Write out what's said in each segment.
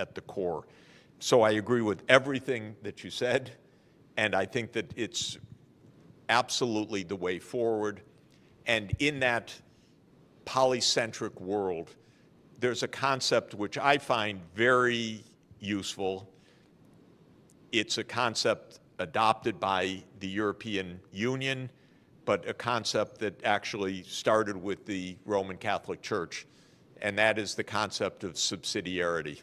at the core. So I agree with everything that you said, and I think that it's absolutely the way forward. And in that polycentric world, there's a concept which I find very useful. It's a concept adopted by the European Union, but a concept that actually started with the Roman Catholic Church, and that is the concept of subsidiarity,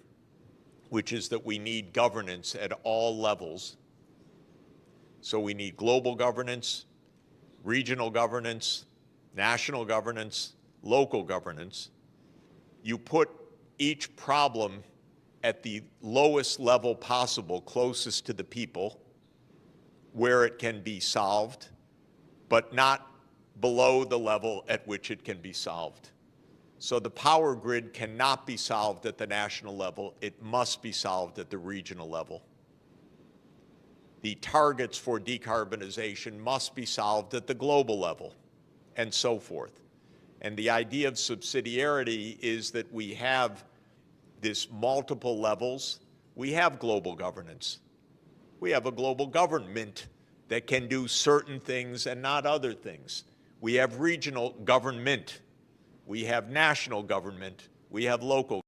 which is that we need governance at all levels. So we need global governance, regional governance, national governance, local governance. You put each problem at the lowest level possible, closest to the people, where it can be solved, but not below the level at which it can be solved. So the power grid cannot be solved at the national level. It must be solved at the regional level. The targets for decarbonization must be solved at the global level, and so forth. And the idea of subsidiarity is that we have this multiple levels. We have global governance. We have a global government that can do certain things and not other things. We have regional government. We have national government. We have local.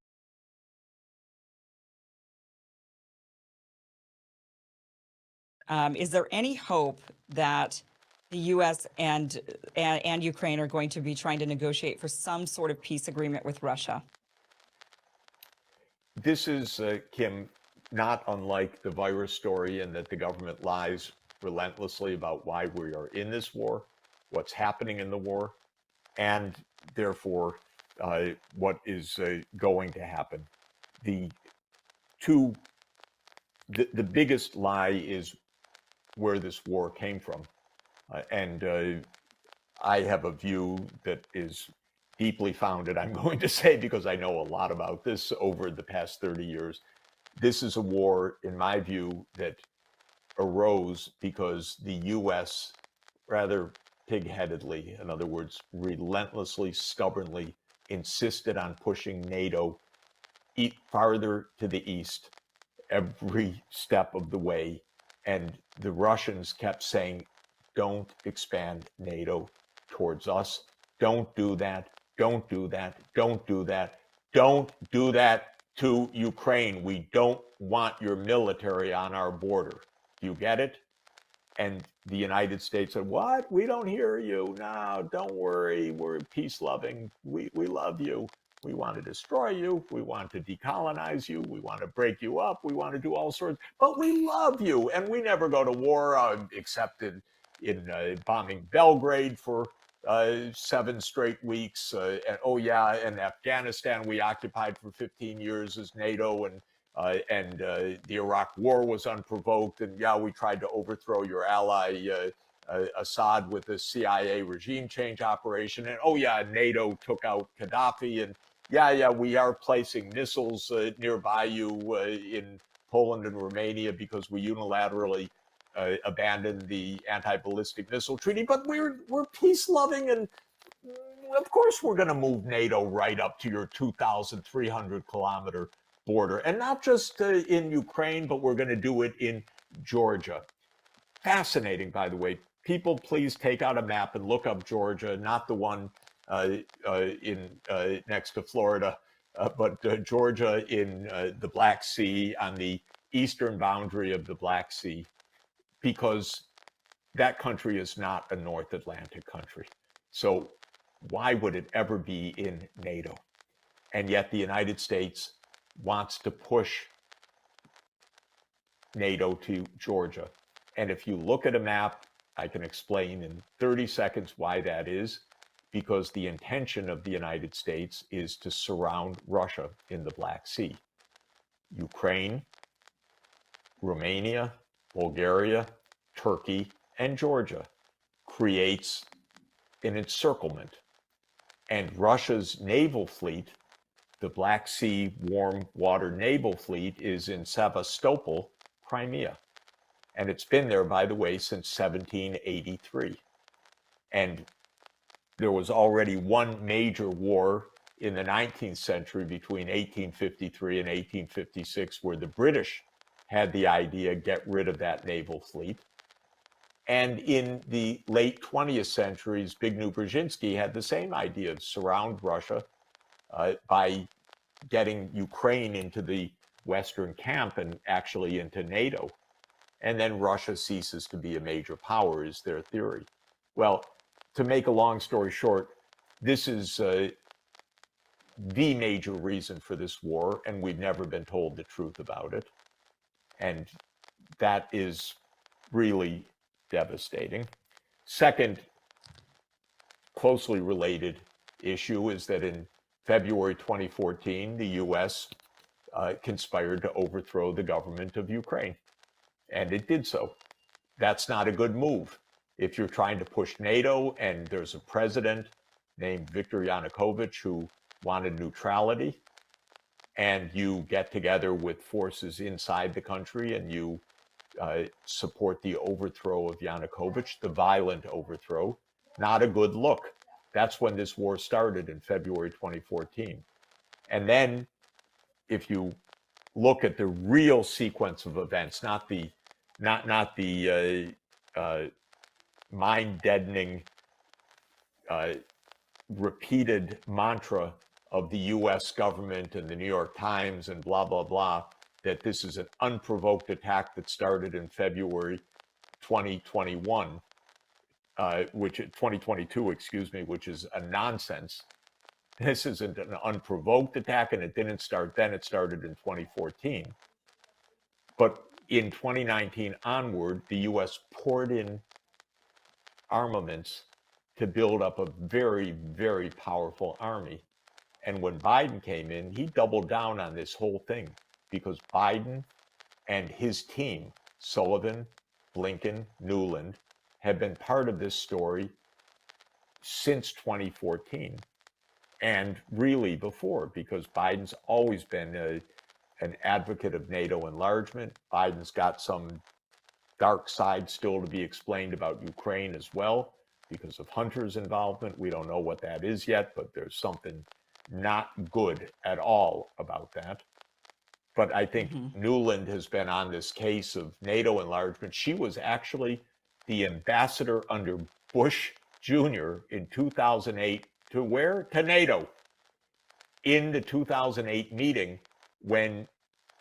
Is there any hope that the U.S. and Ukraine are going to be trying to negotiate for some sort of peace agreement with Russia? This is, Kim, not unlike the virus story in that the government lies relentlessly about why we are in this war, what's happening in the war, and therefore what is going to happen. The biggest lie is where this war came from. And I have a view that is deeply founded, I'm going to say, because I know a lot about this over the past 30 years. This is a war, in my view, that arose because the US rather pig-headedly, in other words, relentlessly, stubbornly insisted on pushing NATO farther to the east every step of the way. And the Russians kept saying, don't expand NATO towards us. Don't do that. Don't do that. Don't do that. Don't do that to Ukraine. We don't want your military on our border. Do you get it? And the United States said, what? We don't hear you. No, don't worry. We're peace-loving. We love you. We want to destroy you. We want to decolonize you. We want to break you up. We want to do all sorts. But we love you. And we never go to war except in bombing Belgrade for 7 straight weeks. And oh, yeah, and Afghanistan we occupied for 15 years as NATO, and the Iraq war was unprovoked. And yeah, we tried to overthrow your ally Assad with the CIA regime change operation. And oh yeah, NATO took out Gaddafi. And yeah, we are placing missiles nearby you in Poland and Romania because we unilaterally abandoned the anti-ballistic missile treaty. But we're peace-loving, and of course we're going to move NATO right up to your 2,300-kilometer border, and not just in Ukraine, but we're going to do it in Georgia. Fascinating, by the way. People, please take out a map and look up Georgia, not the one next to Florida, but Georgia in the Black Sea, on the eastern boundary of the Black Sea, because that country is not a North Atlantic country. So why would it ever be in NATO? And yet the United States wants to push NATO to Georgia. And if you look at a map, I can explain in 30 seconds why that is, because the intention of the United States is to surround Russia in the Black Sea. Ukraine, Romania, Bulgaria, Turkey, and Georgia creates an encirclement. And Russia's naval fleet, the Black Sea Warm Water Naval Fleet, is in Sevastopol, Crimea. And it's been there, by the way, since 1783. And there was already one major war in the 19th century between 1853 and 1856, where the British had the idea, get rid of that naval fleet. And in the late 20th century, Zbigniew Brzezinski had the same idea of surround Russia by getting Ukraine into the Western camp and actually into NATO. And then Russia ceases to be a major power, is their theory. Well, to make a long story short, this is the major reason for this war, and we've never been told the truth about it. And that is really devastating. Second, closely related issue is that in February 2014, the US conspired to overthrow the government of Ukraine, and it did so. That's not a good move. If you're trying to push NATO and there's a president named Viktor Yanukovych who wanted neutrality, and you get together with forces inside the country and you support the overthrow of Yanukovych, the violent overthrow, not a good look. That's when this war started in February 2014. And then if you look at the real sequence of events, not the mind-deadening repeated mantra of the US government and the New York Times and blah, blah, blah, that this is an unprovoked attack that started in February 2021, 2022, excuse me, which is a nonsense. This isn't an unprovoked attack, and it didn't start then, it started in 2014. But in 2019 onward, the US poured in armaments to build up a very, very powerful army. And when Biden came in, he doubled down on this whole thing because Biden and his team, Sullivan, Blinken, Nuland, have been part of this story since 2014 and really before, because Biden's always been an advocate of NATO enlargement. Biden's got some dark side still to be explained about Ukraine as well because of Hunter's involvement. We don't know what that is yet, but there's something not good at all about that. But I think Nuland has been on this case of NATO enlargement. She was actually the ambassador under Bush Jr. in 2008 to where? To NATO. In the 2008 meeting, when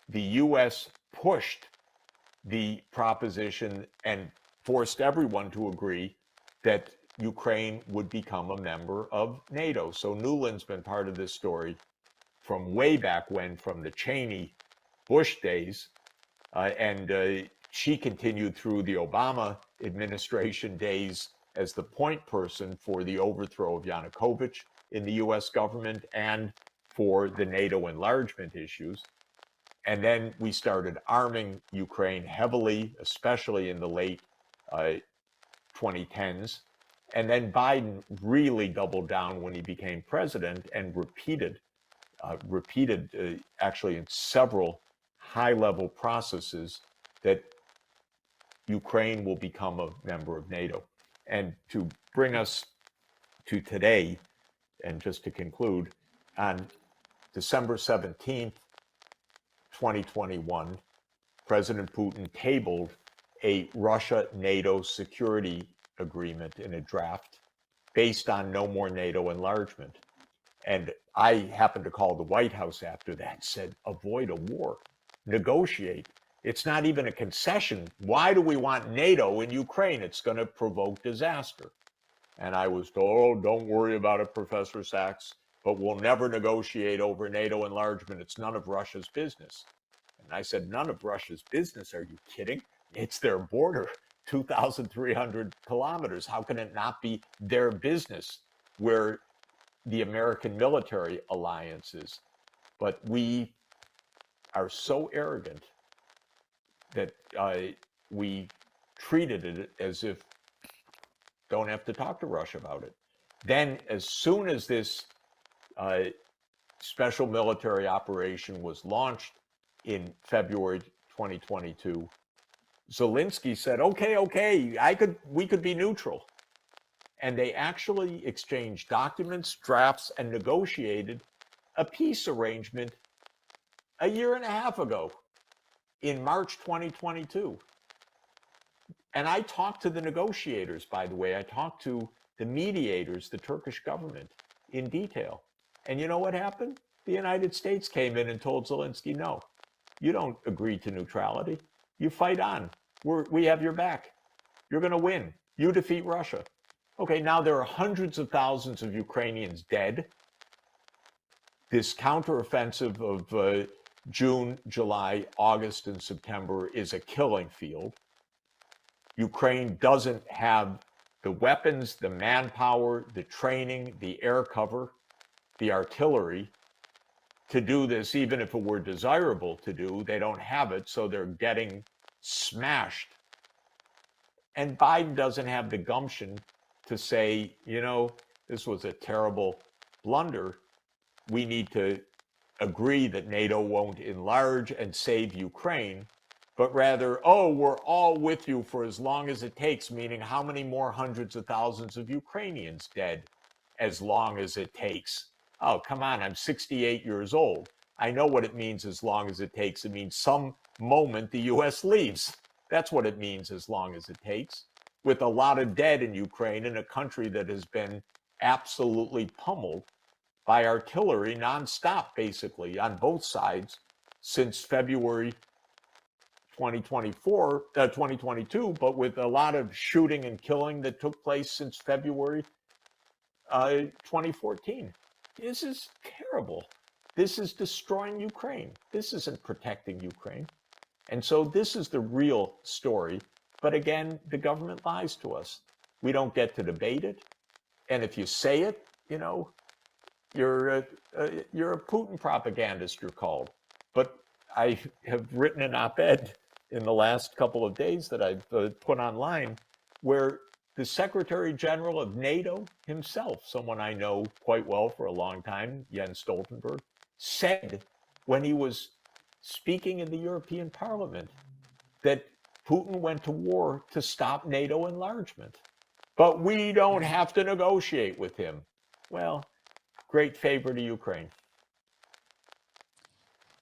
the US pushed the proposition and forced everyone to agree that Ukraine would become a member of NATO. So Nuland's been part of this story from way back when, from the Cheney Bush days, and she continued through the Obama administration days as the point person for the overthrow of Yanukovych in the US government and for the NATO enlargement issues. And then we started arming Ukraine heavily, especially in the late 2010s. And then Biden really doubled down when he became president and repeated actually in several high-level processes that Ukraine will become a member of NATO. And to bring us to today, and just to conclude, on December 17th, 2021, President Putin tabled a Russia-NATO security agreement in a draft based on no more NATO enlargement. And I happened to call the White House after that, said, avoid a war, negotiate. It's not even a concession. Why do we want NATO in Ukraine? It's going to provoke disaster. And I was told, oh, don't worry about it, Professor Sachs, but we'll never negotiate over NATO enlargement. It's none of Russia's business. And I said, none of Russia's business? Are you kidding? It's their border, 2,300 kilometers. How can it not be their business where the American military alliance is? But we are so arrogant that we treated it as if don't have to talk to Russia about it. Then as soon as this special military operation was launched in February 2022, Zelensky said, okay, we could be neutral. And they actually exchanged documents, drafts, and negotiated a peace arrangement a year and a half ago in March 2022. And I talked to the negotiators, by the way. I talked to the mediators, the Turkish government, in detail. And you know what happened? The United States came in and told Zelensky, no, you don't agree to neutrality. You fight on. We have your back. You're going to win. You defeat Russia. Okay, now there are hundreds of thousands of Ukrainians dead. This counteroffensive of June, July, August, and September is a killing field. Ukraine doesn't have the weapons, the manpower, the training, the air cover, the artillery to do this, even if it were desirable to do. They don't have it, so they're getting smashed. And Biden doesn't have the gumption to say, you know, this was a terrible blunder. We need to agree that NATO won't enlarge and save Ukraine, but rather, oh, we're all with you for as long as it takes, meaning how many more hundreds of thousands of Ukrainians dead as long as it takes? Oh, come on, I'm 68 years old. I know what it means as long as it takes. It means some moment the U.S. leaves. That's what it means as long as it takes. With a lot of dead in Ukraine, in a country that has been absolutely pummeled by artillery nonstop, basically, on both sides since February 2022, but with a lot of shooting and killing that took place since February 2014. This is terrible. This is destroying Ukraine. This isn't protecting Ukraine. And so this is the real story. But again, the government lies to us. We don't get to debate it. And if you say it, you know, you're a Putin propagandist, you're called. But I have written an op-ed in the last couple of days that I've put online where the Secretary General of NATO himself, someone I know quite well for a long time, Jens Stoltenberg, said when he was speaking in the European Parliament that Putin went to war to stop NATO enlargement. But we don't have to negotiate with him. Well, great favor to Ukraine.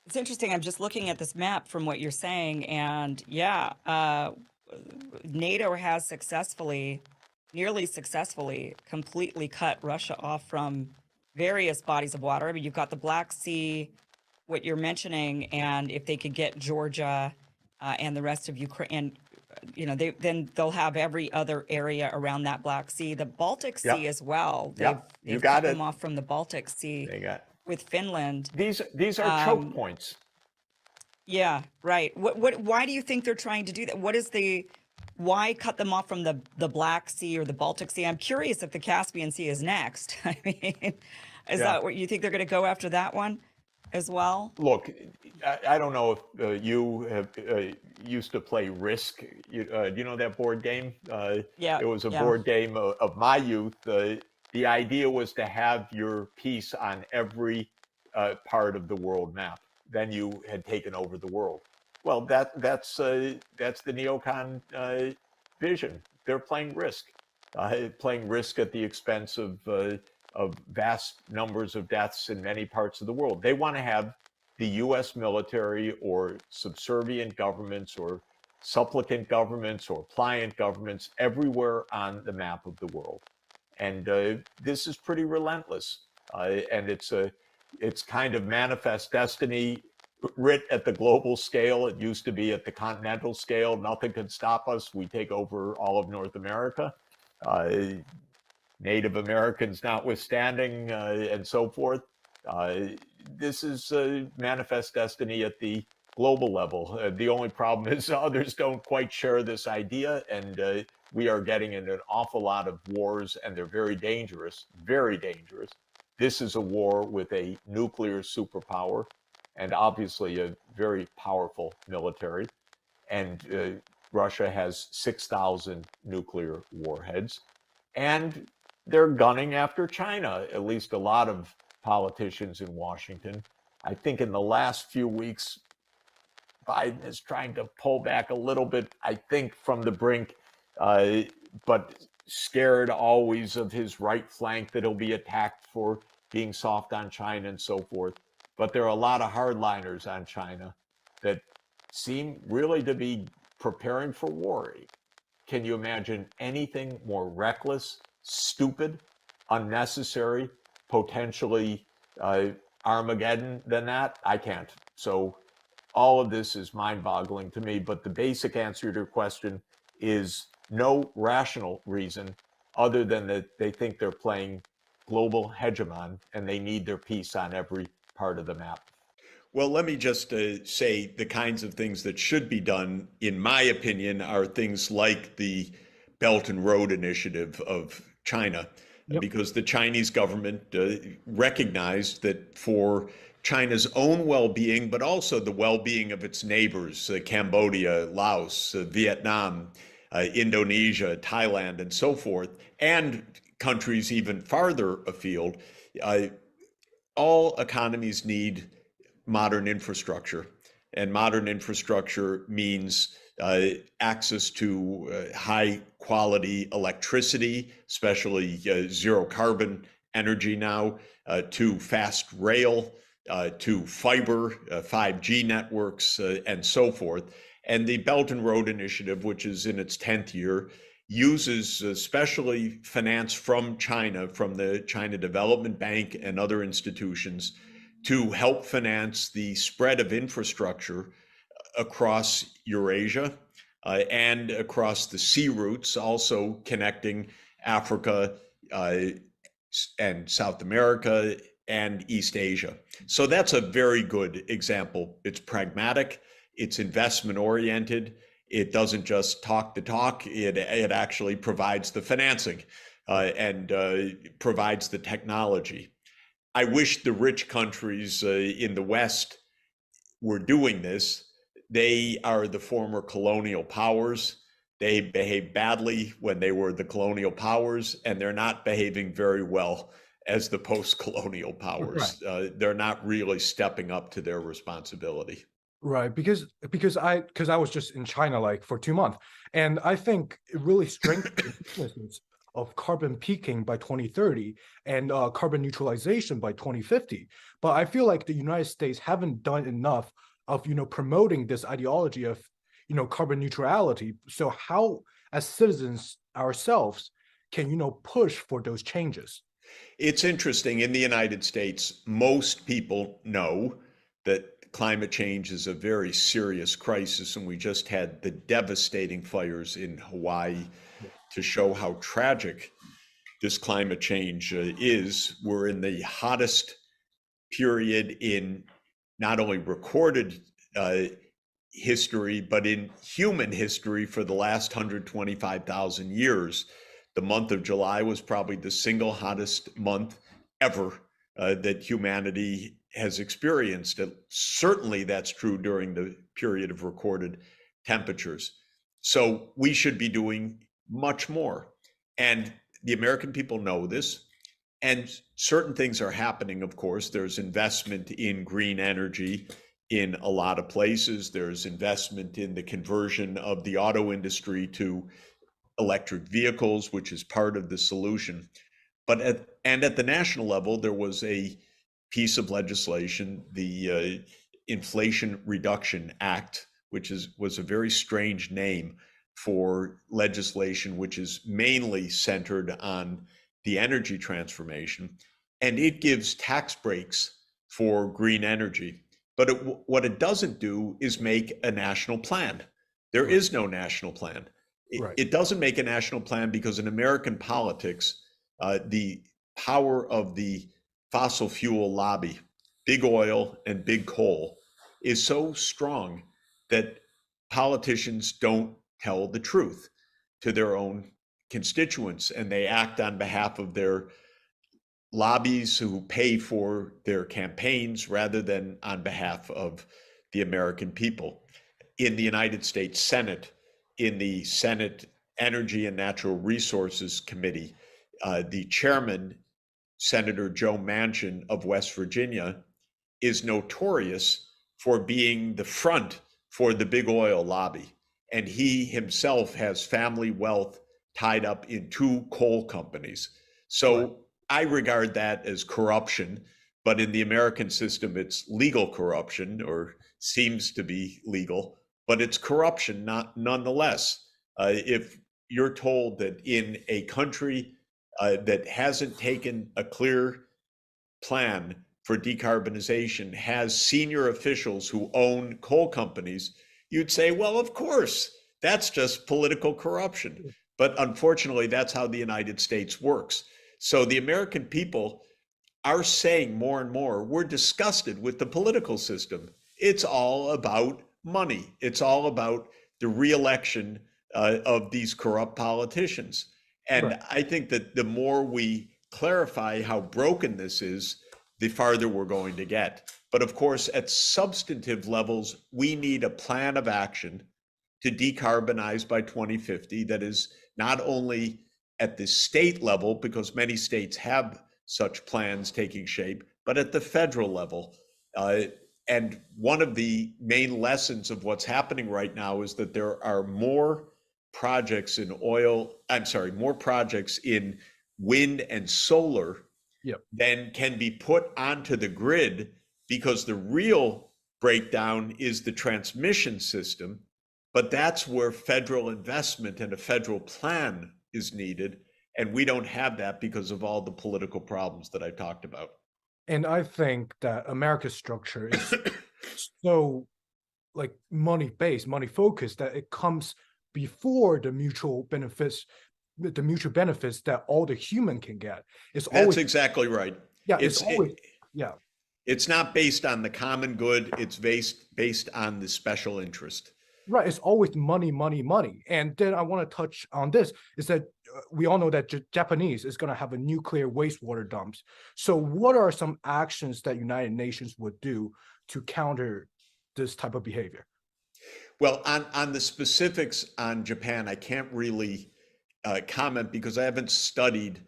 It's interesting. I'm just looking at this map from what you're saying, and yeah, NATO has nearly successfully, completely cut Russia off from various bodies of water. I mean, you've got the Black Sea, what you're mentioning, and if they could get Georgia and the rest of Ukraine, you know, then they'll have every other area around that Black Sea, the Baltic Sea Yep. as well. Yep. They've You got cut it. them off from the Baltic Sea They got with Finland. these are choke points. Yeah, right. Why do you think they're trying to do that? Why cut them off from the Black Sea or the Baltic Sea? I'm curious if the Caspian Sea is next. I mean, is that what you think they're going to go after that one as well? Look, I don't know if you have used to play Risk. Do you know that board game? Yeah, It was a yeah. board game of my youth. The idea was to have your piece on every part of the world map. Then you had taken over the world. Well, that's the neocon vision. They're playing Risk at the expense of vast numbers of deaths in many parts of the world. They want to have the U.S. military or subservient governments or supplicant governments or pliant governments everywhere on the map of the world. And this is pretty relentless. And it's kind of manifest destiny writ at the global scale. It used to be at the continental scale. Nothing can stop us. We take over all of North America. Native Americans notwithstanding, and so forth. This is manifest destiny at the global level. The only problem is others don't quite share this idea, and we are getting in an awful lot of wars, and they're very dangerous, very dangerous. This is a war with a nuclear superpower, and obviously a very powerful military. And Russia has 6,000 nuclear warheads. And they're gunning after China, at least a lot of politicians in Washington. I think in the last few weeks, Biden is trying to pull back a little bit, I think, from the brink. But scared always of his right flank that he'll be attacked for being soft on China and so forth. But there are a lot of hardliners on China that seem really to be preparing for war. Can you imagine anything more reckless, stupid, unnecessary, potentially Armageddon than that? I can't. So all of this is mind-boggling to me. But the basic answer to your question is no rational reason other than that they think they're playing global hegemon and they need their piece on every part of the map. Well, let me just say the kinds of things that should be done, in my opinion, are things like the Belt and Road Initiative of China, Yep. because the Chinese government recognized that for China's own well-being, but also the well-being of its neighbors, Cambodia, Laos, Vietnam, Indonesia, Thailand, and so forth, and countries even farther afield, all economies need modern infrastructure. And modern infrastructure means access to high quality electricity, especially zero carbon energy now, to fast rail, to fiber, 5G networks, and so forth. And the Belt and Road Initiative, which is in its 10th year, uses especially finance from China, from the China Development Bank and other institutions, to help finance the spread of infrastructure across Eurasia and across the sea routes, also connecting Africa and South America and East Asia. So that's a very good example. It's pragmatic, it's investment oriented, it doesn't just talk the talk, it actually provides the financing and provides the technology. I wish the rich countries in the West were doing this. They are the former colonial powers. They behaved badly when they were the colonial powers, and they're not behaving very well as the post-colonial powers. Right. They're not really stepping up to their responsibility. Right, because I was just in China like for 2 months, and I think it really strengthens the businesses of carbon peaking by 2030 and carbon neutralization by 2050. But I feel like the United States haven't done enough of promoting this ideology of carbon neutrality. So how, as citizens ourselves, can push for those changes? It's interesting. In the United States, most people know that climate change is a very serious crisis, and we just had the devastating fires in Hawaii to show how tragic this climate change is. We're in the hottest period in not only recorded history, but in human history for the last 125,000 years. The month of July was probably the single hottest month ever that humanity has experienced. Certainly that's true during the period of recorded temperatures. So we should be doing much more. And the American people know this. And certain things are happening, of course. There's investment in green energy in a lot of places. There's investment in the conversion of the auto industry to electric vehicles, which is part of the solution. But at the national level, there was a piece of legislation, the Inflation Reduction Act, which was a very strange name for legislation which is mainly centered on the energy transformation, and it gives tax breaks for green energy. But what it doesn't do is make a national plan. There is no national plan. Right. It doesn't make a national plan because in American politics, the power of the fossil fuel lobby, big oil and big coal, is so strong that politicians don't tell the truth to their own constituents, and they act on behalf of their lobbies who pay for their campaigns rather than on behalf of the American people. In the United States Senate, in the Senate Energy and Natural Resources Committee, the chairman, Senator Joe Manchin of West Virginia, is notorious for being the front for the big oil lobby. And he himself has family wealth tied up in 2 coal companies. So Right. I regard that as corruption, but in the American system, it's legal corruption, or seems to be legal, but it's corruption not nonetheless. If you're told that in a country that hasn't taken a clear plan for decarbonization has senior officials who own coal companies, you'd say, well, of course, that's just political corruption. But unfortunately, that's how the United States works. So the American people are saying more and more, we're disgusted with the political system. It's all about money. It's all about the reelection of these corrupt politicians. And Right. I think that the more we clarify how broken this is, the farther we're going to get. But of course, at substantive levels, we need a plan of action to decarbonize by 2050 that is not only at the state level, because many states have such plans taking shape, but at the federal level. And one of the main lessons of what's happening right now is that there are more projects in more projects in wind and solar Yep. than can be put onto the grid, because the real breakdown is the transmission system. But that's where federal investment and a federal plan is needed. And we don't have that because of all the political problems that I talked about. And I think that America's structure is so like money based, money focused, that it comes before the mutual benefits that all the human can get. It's That's always exactly right. yeah, It's it's always yeah. it's not based on the common good. It's based on the special interest. Right, it's always money, money, money. And then I want to touch on this is that we all know that Japanese is going to have a nuclear wastewater dumps. So what are some actions that United Nations would do to counter this type of behavior? Well, on the specifics on Japan, I can't really comment because I haven't studied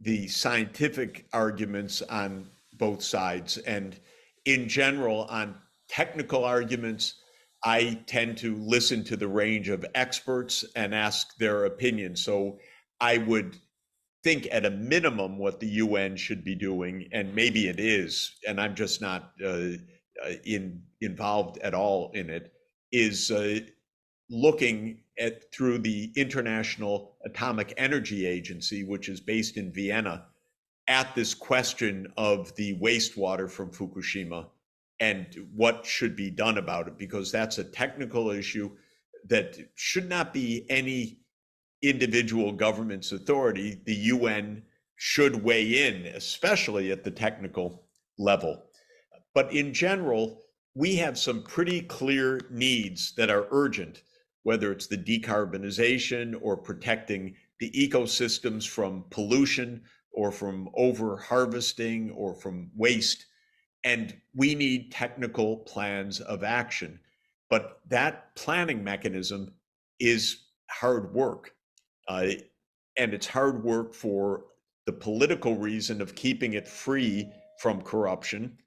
the scientific arguments on both sides. And in general, on technical arguments, I tend to listen to the range of experts and ask their opinion. So I would think at a minimum what the UN should be doing, and maybe it is, and I'm just not involved at all in it, is looking at through the International Atomic Energy Agency, which is based in Vienna, at this question of the wastewater from Fukushima and what should be done about it, because that's a technical issue that should not be any individual government's authority. The UN should weigh in, especially at the technical level. But in general, we have some pretty clear needs that are urgent, whether it's the decarbonization or protecting the ecosystems from pollution or from over harvesting or from waste. And we need technical plans of action. But that planning mechanism is hard work. And it's hard work for the political reason of keeping it free from corruption.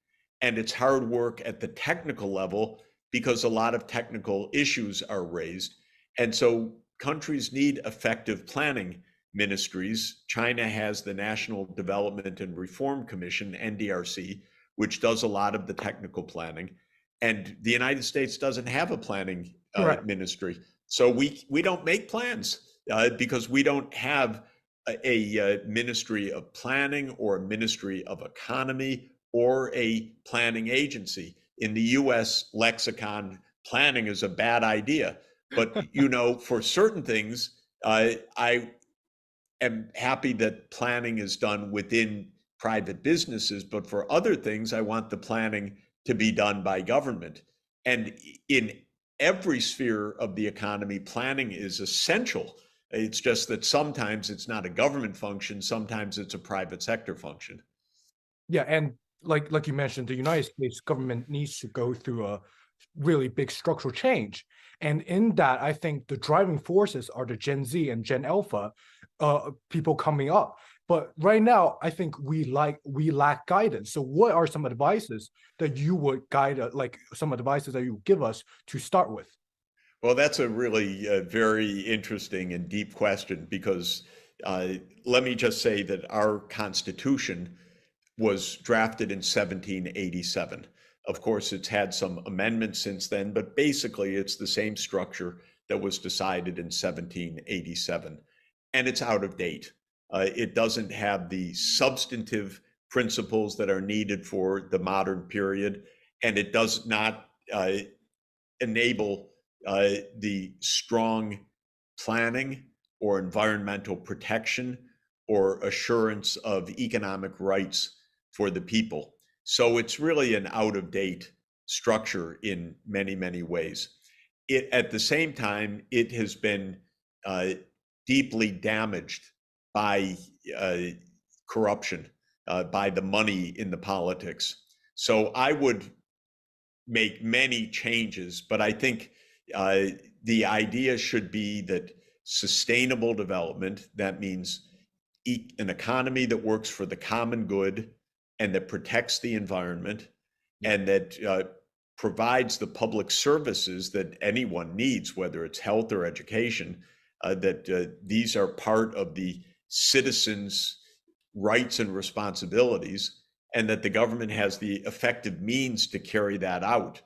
And it's hard work at the technical level because a lot of technical issues are raised. And so countries need effective planning ministries. China has the National Development and Reform Commission, NDRC, which does a lot of the technical planning. And the United States doesn't have a planning ministry. So we don't make plans because we don't have a ministry of planning or a ministry of economy or a planning agency. In the US lexicon, planning is a bad idea. But, for certain things, I am happy that planning is done within private businesses. But for other things, I want the planning to be done by government. And in every sphere of the economy, planning is essential. It's just that sometimes it's not a government function, sometimes it's a private sector function. Yeah, and like you mentioned, the United States government needs to go through a really big structural change. And in that, I think the driving forces are the Gen Z and Gen Alpha people coming up. But right now, I think we lack guidance. So what are some advices that you would guide, like some advices that you would give us to start with? Well, that's a really very interesting and deep question because let me just say that our Constitution was drafted in 1787. Of course, it's had some amendments since then, but basically it's the same structure that was decided in 1787. And it's out of date. It doesn't have the substantive principles that are needed for the modern period, and it does not enable the strong planning or environmental protection or assurance of economic rights for the people. So it's really an out of date structure in many, many ways. At the same time, it has been deeply damaged by corruption, by the money in the politics. So I would make many changes, but I think the idea should be that sustainable development, that means an economy that works for the common good and that protects the environment and that provides the public services that anyone needs, whether it's health or education, that these are part of the citizens' rights and responsibilities, and that the government has the effective means to carry that out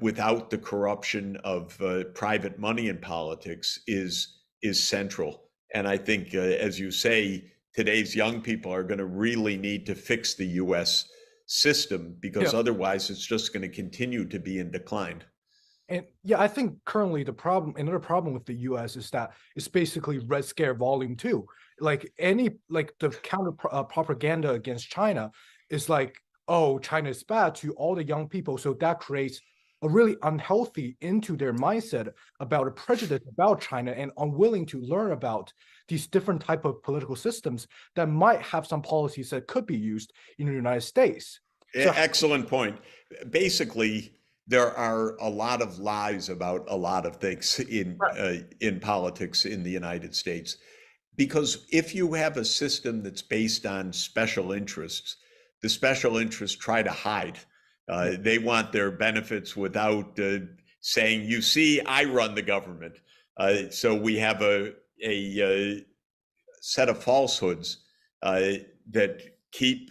without the corruption of private money in politics is central. And I think, as you say, today's young people are going to really need to fix the U.S. system because otherwise it's just going to continue to be in decline. And yeah, I think currently another problem with the US is that it's basically Red Scare Volume 2. Like the counter propaganda against China is like, oh, China is bad to all the young people. So that creates a really unhealthy into their mindset about a prejudice about China and unwilling to learn about these different type of political systems that might have some policies that could be used in the United States. So, excellent point. Basically, there are a lot of lies about a lot of things in politics in the United States. Because if you have a system that's based on special interests, the special interests try to hide. They want their benefits without saying, you see, I run the government. So we have a set of falsehoods that keep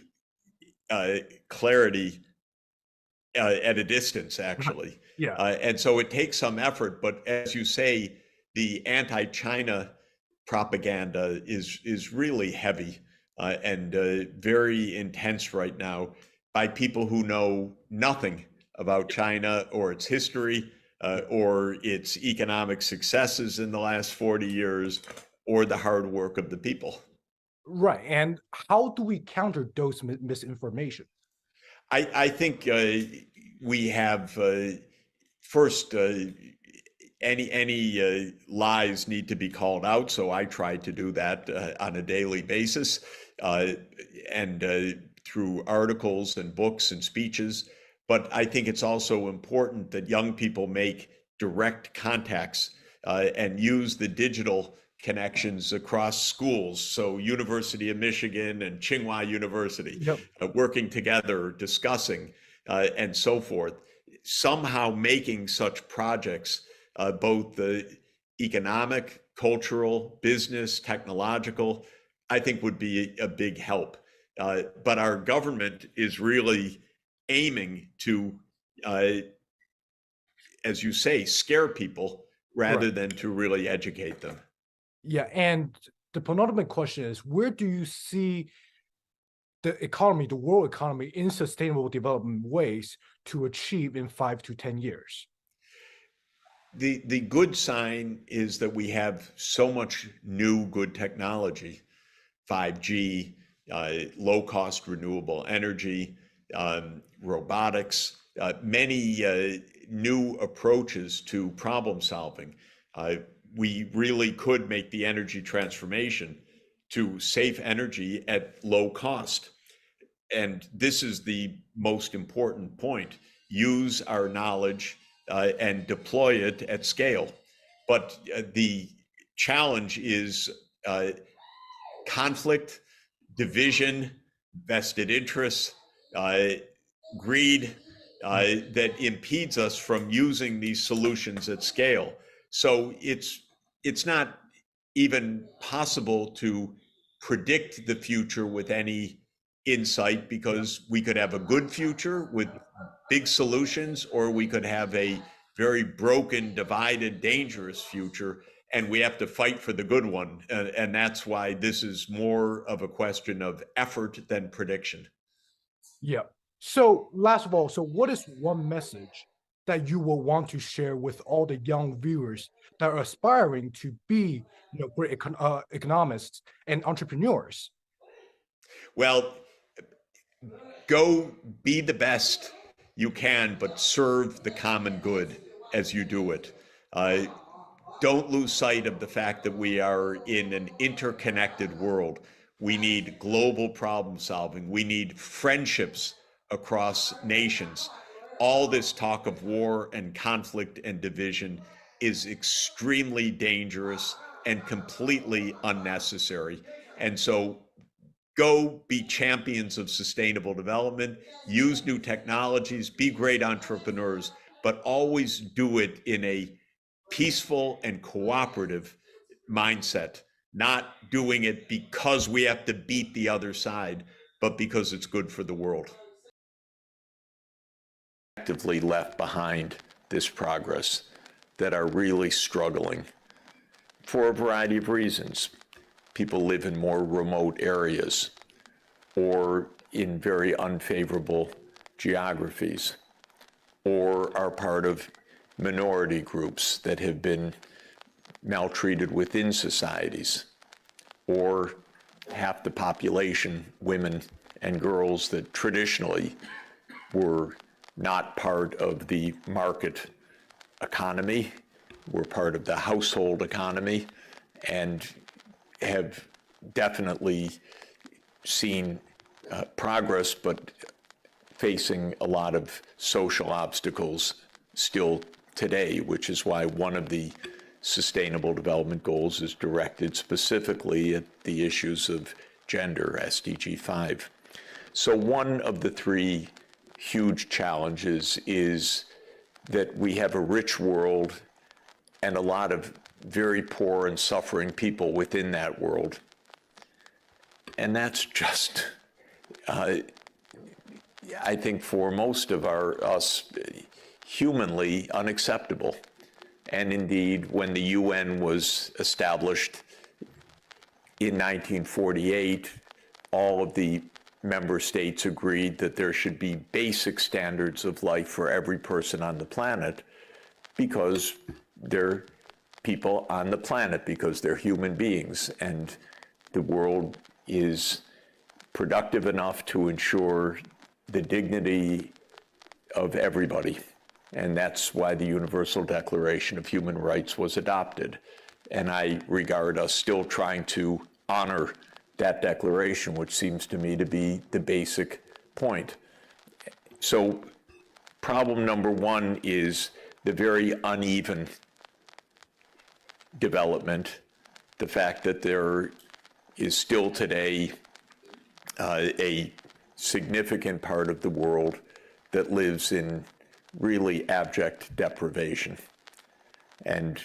clarity at a distance, actually. Yeah. And so it takes some effort, but as you say, the anti-China propaganda is really heavy and very intense right now by people who know nothing about China or its history or its economic successes in the last 40 years or the hard work of the people. Right. And how do we counter those misinformation? I think we have first any lies need to be called out. So I try to do that on a daily basis and through articles and books and speeches. But I think it's also important that young people make direct contacts and use the digital connections across schools. So University of Michigan and Tsinghua University working together, discussing and so forth, somehow making such projects both economic, cultural, business, technological, I think would be a big help. But our government is really aiming to, as you say, scare people rather than to really educate them. Yeah, and the penultimate question is, where do you see the economy, the world economy, in sustainable development ways to achieve in 5 to 10 years? The good sign is that we have so much new good technology, 5G, low-cost renewable energy, robotics, many new approaches to problem solving. We really could make the energy transformation to safe energy at low cost. And this is the most important point. Use our knowledge and deploy it at scale. But the challenge is conflict, division, vested interests, greed, that impedes us from using these solutions at scale. So it's not even possible to predict the future with any insight, because we could have a good future with big solutions, or we could have a very broken, divided, dangerous future, and we have to fight for the good one. And that's why this is more of a question of effort than prediction. Yeah. So last of all, so what is one message that you will want to share with all the young viewers that are aspiring to be, great economists and entrepreneurs? Well, go be the best you can, but serve the common good as you do it. Don't lose sight of the fact that we are in an interconnected world. We need global problem solving. We need friendships across nations. All this talk of war and conflict and division is extremely dangerous and completely unnecessary. And so go be champions of sustainable development, use new technologies, be great entrepreneurs, but always do it in a peaceful and cooperative mindset, not doing it because we have to beat the other side, but because it's good for the world. Actively left behind this progress that are really struggling for a variety of reasons. People live in more remote areas or in very unfavorable geographies, or are part of minority groups that have been maltreated within societies, or half the population, women and girls, that traditionally were not part of the market economy, were part of the household economy, and have definitely seen progress, but facing a lot of social obstacles still today, which is why one of the Sustainable Development Goals is directed specifically at the issues of gender, SDG 5. So one of the three huge challenges is that we have a rich world and a lot of very poor and suffering people within that world. And that's just, I think for most of us, humanly unacceptable. And indeed, when the UN was established in 1948, all of the member states agreed that there should be basic standards of life for every person on the planet, because they're people on the planet, because they're human beings, and the world is productive enough to ensure the dignity of everybody. And that's why the Universal Declaration of Human Rights was adopted. And I regard us still trying to honor that declaration, which seems to me to be the basic point. So problem number one is the very uneven development, the fact that there is still today a significant part of the world that lives in really abject deprivation. And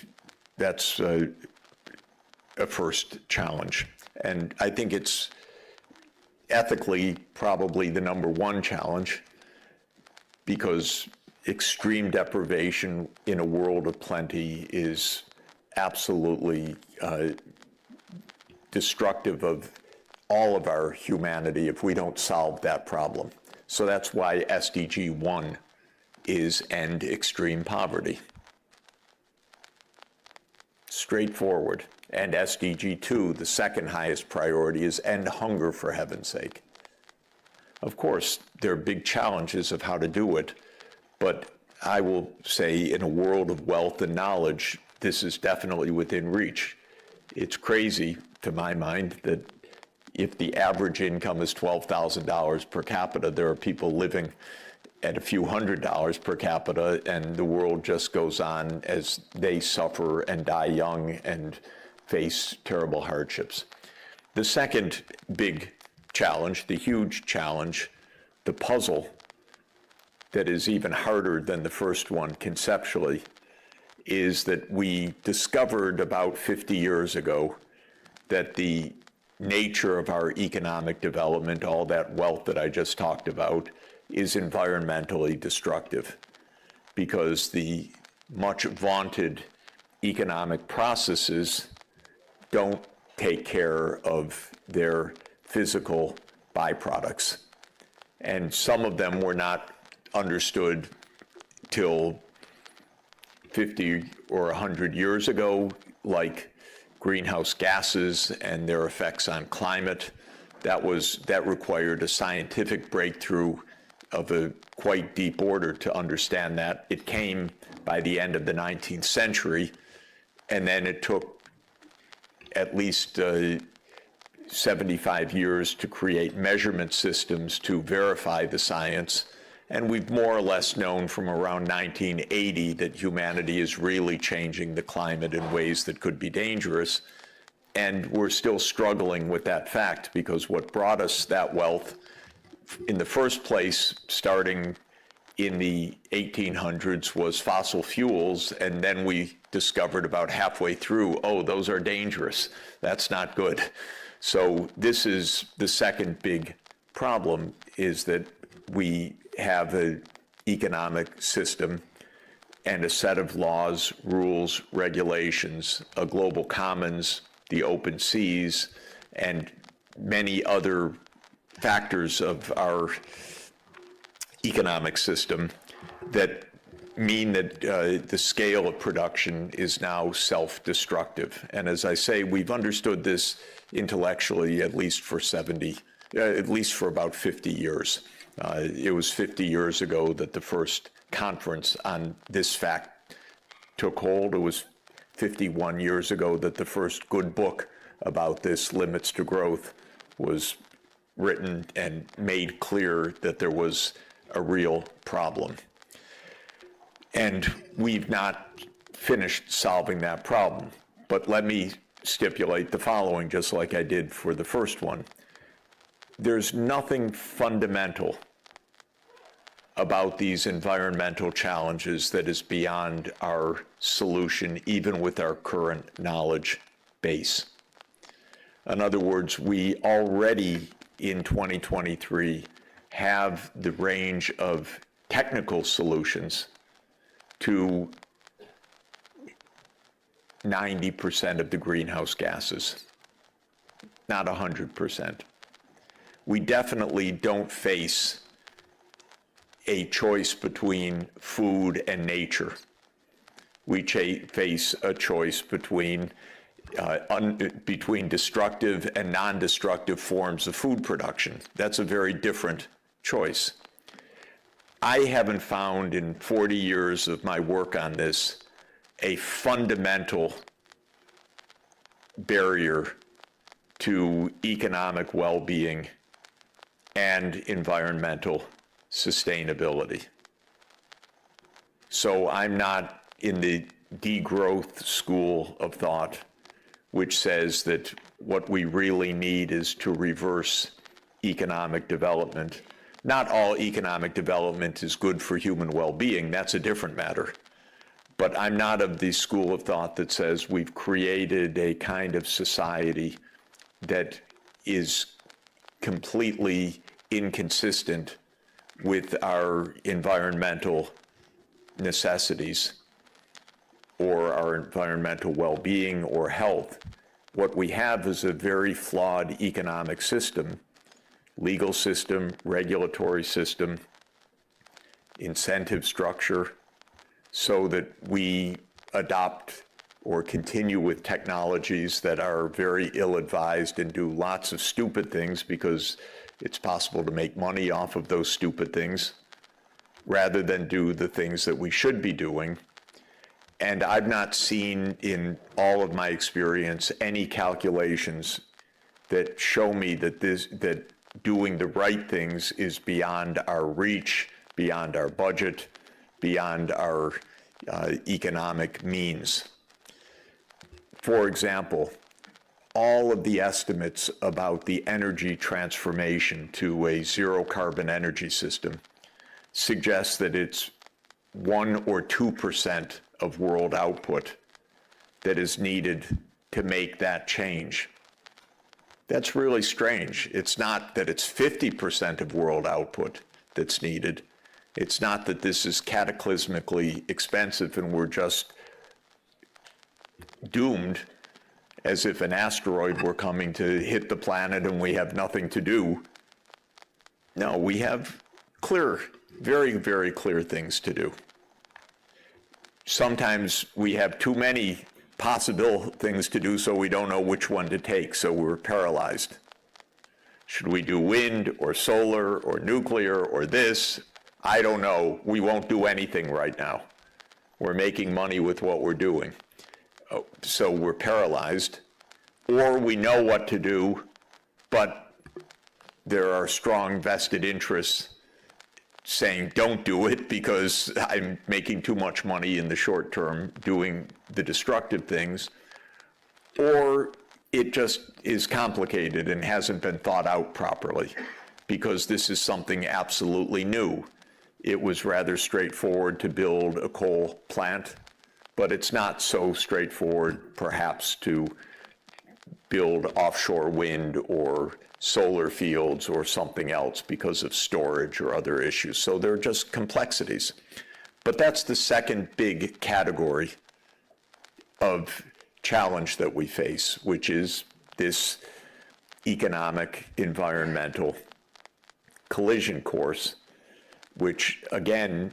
that's a first challenge. And I think it's ethically probably the number one challenge, because extreme deprivation in a world of plenty is absolutely destructive of all of our humanity if we don't solve that problem. So that's why SDG 1 is end extreme poverty. Straightforward. And SDG 2, the second highest priority, is end hunger, for heaven's sake. Of course, there are big challenges of how to do it, but I will say in a world of wealth and knowledge, this is definitely within reach. It's crazy, to my mind, that if the average income is $12,000 per capita, there are people living at a few $100s per capita, and the world just goes on as they suffer and die young and face terrible hardships. The second big challenge, the huge challenge, the puzzle, that is even harder than the first one conceptually is that we discovered about 50 years ago that the nature of our economic development, all that wealth that I just talked about, is environmentally destructive, because the much vaunted economic processes don't take care of their physical byproducts. And some of them were not understood till 50 or 100 years ago, like greenhouse gases and their effects on climate. That required a scientific breakthrough of a quite deep order to understand that. It came by the end of the 19th century, and then it took at least 75 years to create measurement systems to verify the science. And we've more or less known from around 1980 that humanity is really changing the climate in ways that could be dangerous. And we're still struggling with that fact, because what brought us that wealth in the first place, starting in the 1800s, was fossil fuels. And then we discovered about halfway through, oh, those are dangerous. That's not good. So this is the second big problem, is that we have an economic system and a set of laws, rules, regulations, a global commons, the open seas, and many other factors of our economic system that mean that the scale of production is now self-destructive. And as I say, we've understood this intellectually at least for about 50 years. It was 50 years ago that the first conference on this fact took hold. It was 51 years ago that the first good book about this, Limits to Growth, was written and made clear that there was a real problem. And we've not finished solving that problem. But let me stipulate the following, just like I did for the first one. There's nothing fundamental about these environmental challenges that is beyond our solution, even with our current knowledge base. In other words, we already in 2023 have the range of technical solutions to 90% of the greenhouse gases, not 100%. We definitely don't face a choice between food and nature. We face a choice between destructive and non-destructive forms of food production. That's a very different choice. I haven't found in 40 years of my work on this a fundamental barrier to economic well-being and environmental sustainability. So I'm not in the degrowth school of thought, which says that what we really need is to reverse economic development. Not all economic development is good for human well-being. That's a different matter. But I'm not of the school of thought that says we've created a kind of society that is completely inconsistent with our environmental necessities or our environmental well-being or health. What we have is a very flawed economic system, legal system, regulatory system, incentive structure, so that we adopt or continue with technologies that are very ill-advised and do lots of stupid things because it's possible to make money off of those stupid things, rather than do the things that we should be doing. And I've not seen in all of my experience any calculations that show me that that doing the right things is beyond our reach, beyond our budget, beyond our economic means. For example, all of the estimates about the energy transformation to a zero carbon energy system suggests that it's 1 or 2% of world output that is needed to make that change. That's really strange. It's not that it's 50% of world output that's needed. It's not that this is cataclysmically expensive and we're just doomed as if an asteroid were coming to hit the planet and we have nothing to do. No, we have clear, very, very clear things to do. Sometimes we have too many possible things to do, so we don't know which one to take, so we're paralyzed. Should we do wind or solar or nuclear or this? I don't know. We won't do anything right now. We're making money with what we're doing. So we're paralyzed. Or we know what to do, but there are strong vested interests saying don't do it because I'm making too much money in the short term doing the destructive things. Or it just is complicated and hasn't been thought out properly because this is something absolutely new. It was rather straightforward to build a coal plant, but it's not so straightforward perhaps to build offshore wind or solar fields or something else because of storage or other issues. So there are just complexities. But that's the second big category of challenge that we face, which is this economic, environmental collision course, which again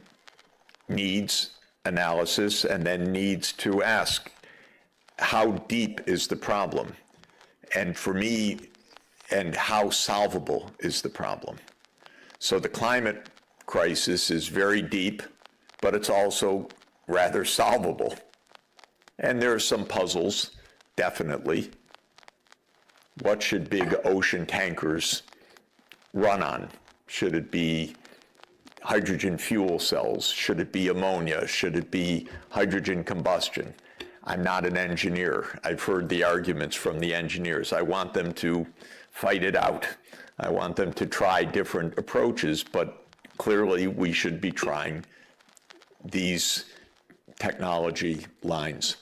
needs analysis and then needs to ask, how deep is the problem? And for me, and how solvable is the problem? So the climate crisis is very deep, but it's also rather solvable. And there are some puzzles, definitely. What should big ocean tankers run on? Should it be hydrogen fuel cells? Should it be ammonia? Should it be hydrogen combustion? I'm not an engineer. I've heard the arguments from the engineers. I want them to fight it out. I want them to try different approaches, but clearly we should be trying these technology lines.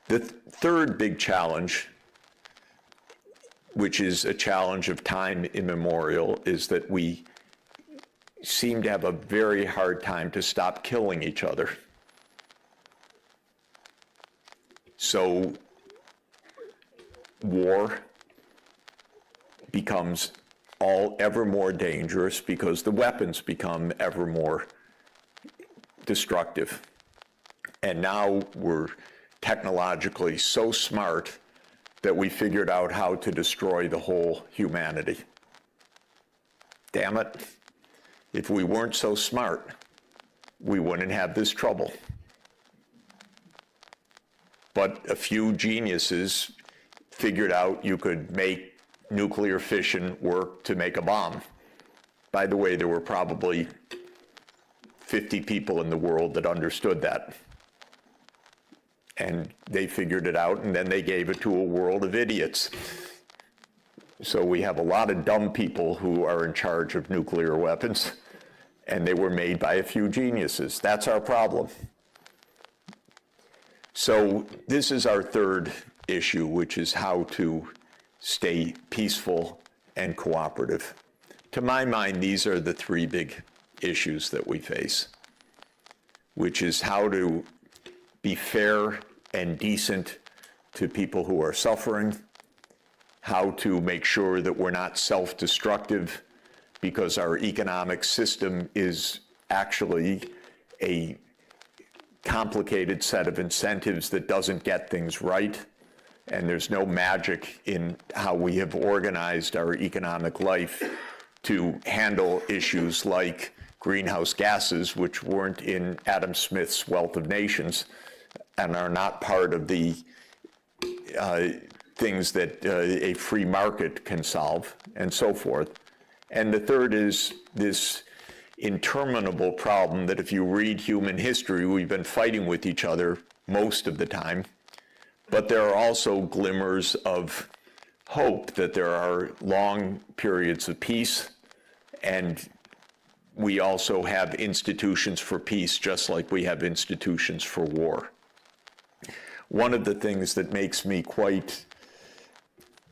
The third big challenge, which is a challenge of time immemorial, is that we seem to have a very hard time to stop killing each other. So war becomes ever more dangerous because the weapons become ever more destructive. And now we're technologically so smart that we figured out how to destroy the whole humanity. Damn it. If we weren't so smart, we wouldn't have this trouble. But a few geniuses figured out you could make nuclear fission work to make a bomb. By the way, there were probably 50 people in the world that understood that. And they figured it out, and then they gave it to a world of idiots. So we have a lot of dumb people who are in charge of nuclear weapons, and they were made by a few geniuses. That's our problem. So this is our third issue, which is how to stay peaceful and cooperative. To my mind, these are the three big issues that we face, which is how to be fair and decent to people who are suffering, how to make sure that we're not self-destructive because our economic system is actually a complicated set of incentives that doesn't get things right, and there's no magic in how we have organized our economic life to handle issues like greenhouse gases, which weren't in Adam Smith's Wealth of Nations and are not part of the things that a free market can solve, and so forth. And the third is this interminable problem that if you read human history, we've been fighting with each other most of the time, but there are also glimmers of hope that there are long periods of peace, and we also have institutions for peace, just like we have institutions for war. One of the things that makes me quite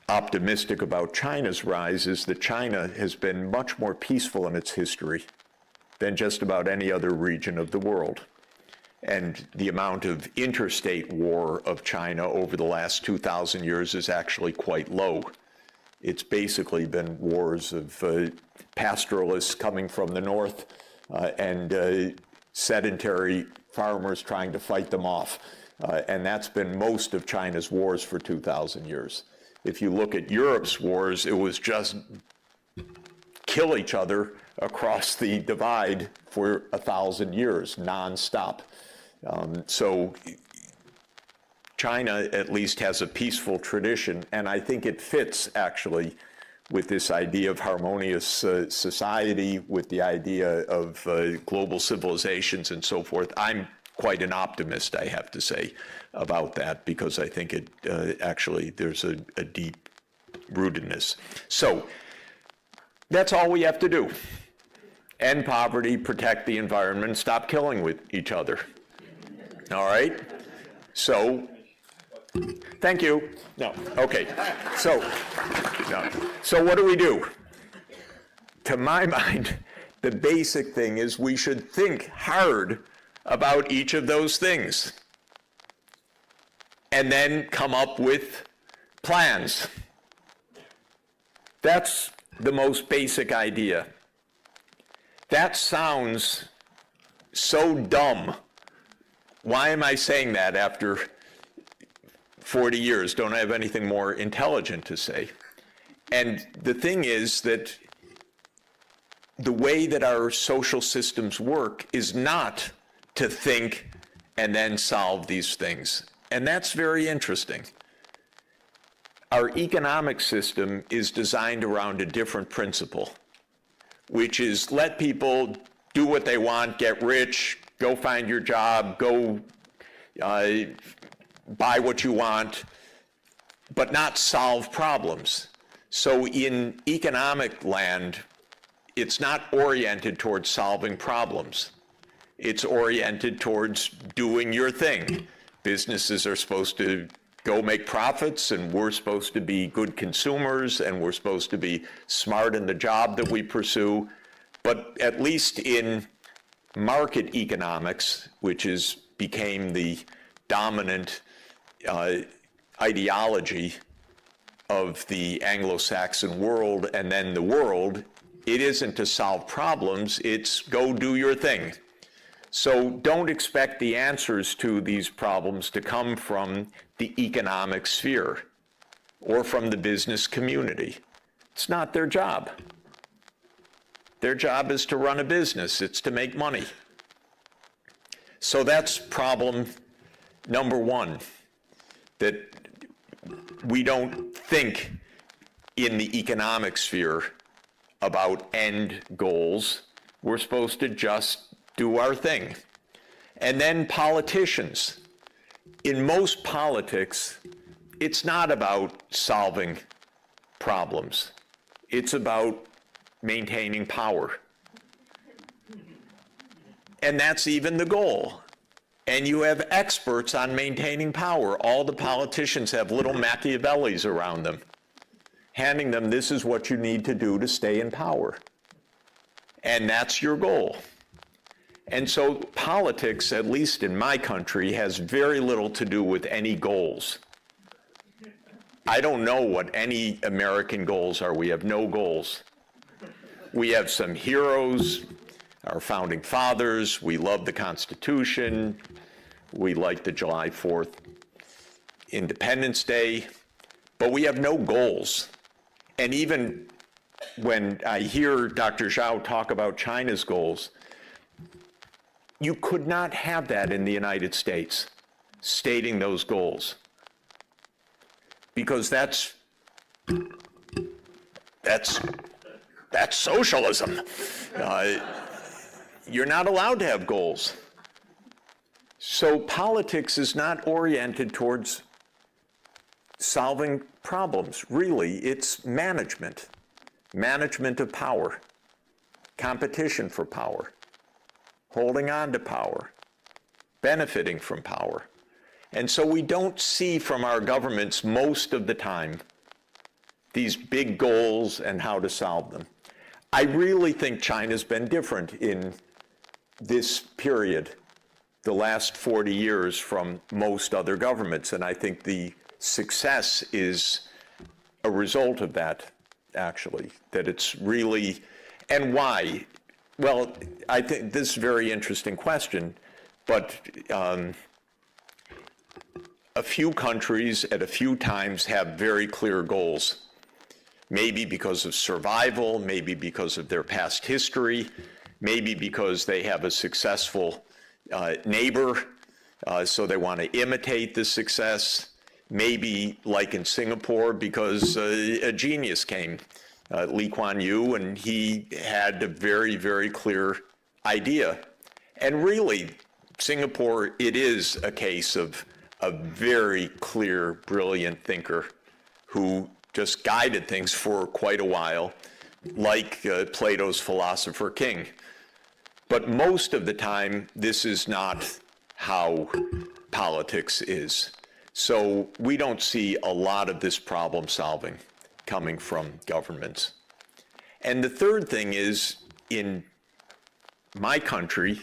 optimistic about China's rise is that China has been much more peaceful in its history than just about any other region of the world. And the amount of interstate war of China over the last 2,000 years is actually quite low. It's basically been wars of pastoralists coming from the north and sedentary farmers trying to fight them off. And that's been most of China's wars for 2,000 years. If you look at Europe's wars, it was just kill each other across the divide for 1,000 years, nonstop. So China at least has a peaceful tradition, and I think it fits actually with this idea of harmonious society, with the idea of global civilizations and so forth. I'm quite an optimist, I have to say, about that, because I think it actually there's a deep rootedness. So that's all we have to do. End poverty, protect the environment, stop killing with each other. All right? So, thank you. No, okay. So what do we do? To my mind, the basic thing is we should think hard about each of those things and then come up with plans. That's the most basic idea. That sounds so dumb. Why am I saying that after 40 years? Don't I have anything more intelligent to say? And the thing is that the way that our social systems work is not to think and then solve these things. And that's very interesting. Our economic system is designed around a different principle, which is let people do what they want, get rich, go find your job, go buy what you want, but not solve problems. So in economic land, it's not oriented towards solving problems. It's oriented towards doing your thing. Businesses are supposed to go make profits, and we're supposed to be good consumers, and we're supposed to be smart in the job that we pursue. But at least in market economics, which became the dominant ideology of the Anglo-Saxon world and then the world, it isn't to solve problems, it's go do your thing. So don't expect the answers to these problems to come from the economic sphere or from the business community. It's not their job. Their job is to run a business. It's to make money. So that's problem number one, that we don't think in the economic sphere about end goals. We're supposed to just do our thing. And then politicians. In most politics, it's not about solving problems. It's about maintaining power. And that's even the goal. And you have experts on maintaining power. All the politicians have little Machiavellis around them, handing them, this is what you need to do to stay in power. And that's your goal. And so politics, at least in my country, has very little to do with any goals. I don't know what any American goals are. We have no goals. We have some heroes, our founding fathers. We love the Constitution. We like the July 4th Independence Day, but we have no goals. And even when I hear Dr. Zhao talk about China's goals, you could not have that in the United States, stating those goals, because that's socialism. You're not allowed to have goals. So politics is not oriented towards solving problems. Really, it's management of power. competition for power, holding on to power, benefiting from power. And so we don't see from our governments most of the time these big goals and how to solve them. I really think China's been different in this period, the last 40 years, from most other governments. And I think the success is a result of that, actually, that it's really, and why? Well, I think this is a very interesting question, but a few countries at a few times have very clear goals. Maybe because of survival, maybe because of their past history, maybe because they have a successful neighbor, so they want to imitate the success. Maybe, like in Singapore, because a genius came, Lee Kuan Yew, and he had a very, very clear idea. And really, Singapore, it is a case of a very clear, brilliant thinker who just guided things for quite a while, like Plato's philosopher king. But most of the time, this is not how politics is. So we don't see a lot of this problem solving coming from governments. And the third thing is, in my country,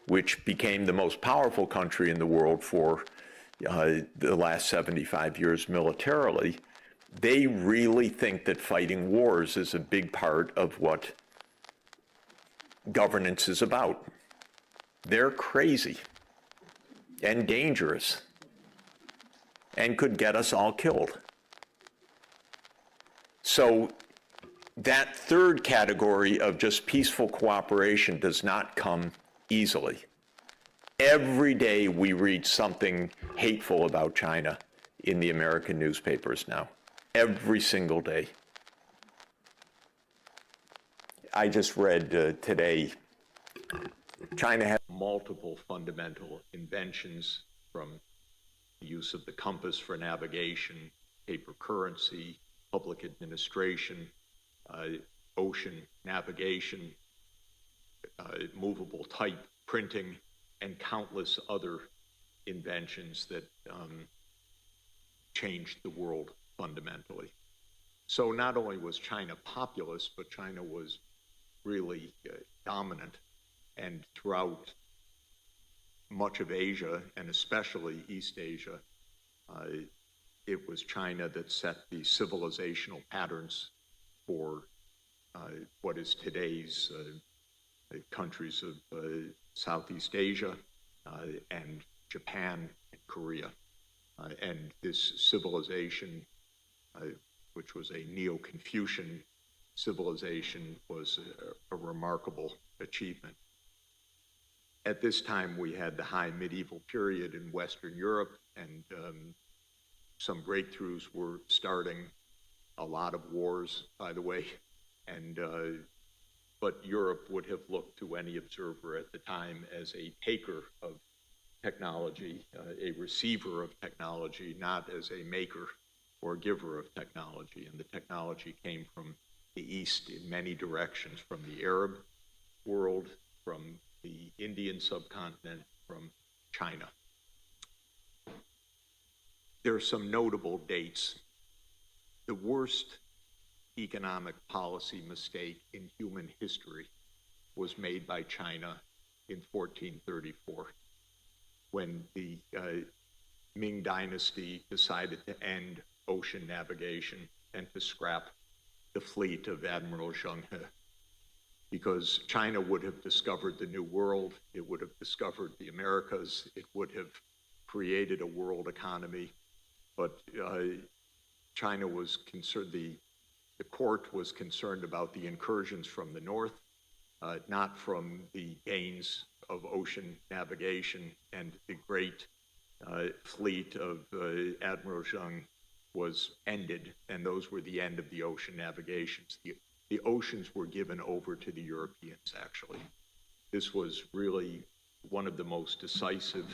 which became the most powerful country in the world for the last 75 years militarily, they really think that fighting wars is a big part of what governance is about. They're crazy and dangerous and could get us all killed. So that third category of just peaceful cooperation does not come easily. Every day we read something hateful about China in the American newspapers now. Every single day. I just read today, China has multiple fundamental inventions, from the use of the compass for navigation, paper currency, public administration, ocean navigation, movable type printing, and countless other inventions that changed the world fundamentally. So not only was China populous, but China was really dominant. And throughout much of Asia, and especially East Asia, it was China that set the civilizational patterns for what is today's countries of Southeast Asia and Japan and Korea. And this civilization, which was a Neo-Confucian civilization, was a remarkable achievement. At this time, we had the high medieval period in Western Europe, and some breakthroughs were starting, a lot of wars, by the way, and but Europe would have looked to any observer at the time as a taker of technology, a receiver of technology, not as a maker or giver of technology. And the technology came from the East in many directions, from the Arab world, from the Indian subcontinent, from China. There are some notable dates. The worst economic policy mistake in human history was made by China in 1434, when the Ming Dynasty decided to end ocean navigation and to scrap the fleet of Admiral Zheng He. Because China would have discovered the New World, it would have discovered the Americas, it would have created a world economy, but China was concerned, the court was concerned about the incursions from the north, not from the gains of ocean navigation, and the great fleet of Admiral Zheng was ended, and those were the end of the ocean navigations. The oceans were given over to the Europeans, actually. This was really one of the most decisive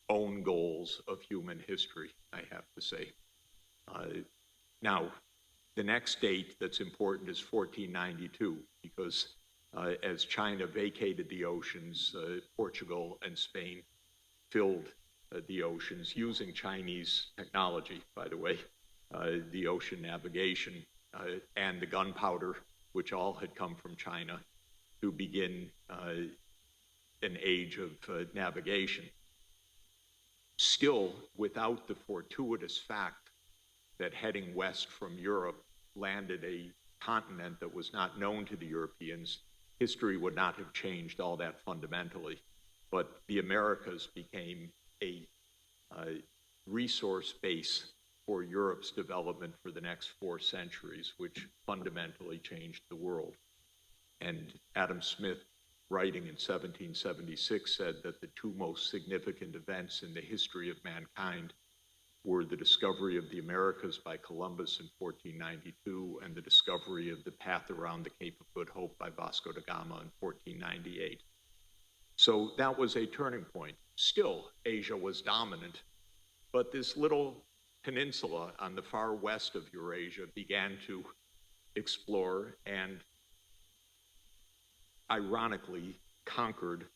own goals of human history, I have to say. Now, the next date that's important is 1492, because as China vacated the oceans, Portugal and Spain filled the oceans using Chinese technology, by the way, the ocean navigation and the gunpowder, which all had come from China, to begin an age of navigation. Still, without the fortuitous fact that heading west from Europe landed a continent that was not known to the Europeans, history would not have changed all that fundamentally. But the Americas became a resource base for Europe's development for the next 4 centuries, which fundamentally changed the world. And Adam Smith, writing in 1776, said that the 2 most significant events in the history of mankind were the discovery of the Americas by Columbus in 1492 and the discovery of the path around the Cape of Good Hope by Vasco da Gama in 1498. So that was a turning point. Still, Asia was dominant, but this little peninsula on the far west of Eurasia began to explore and ironically conquered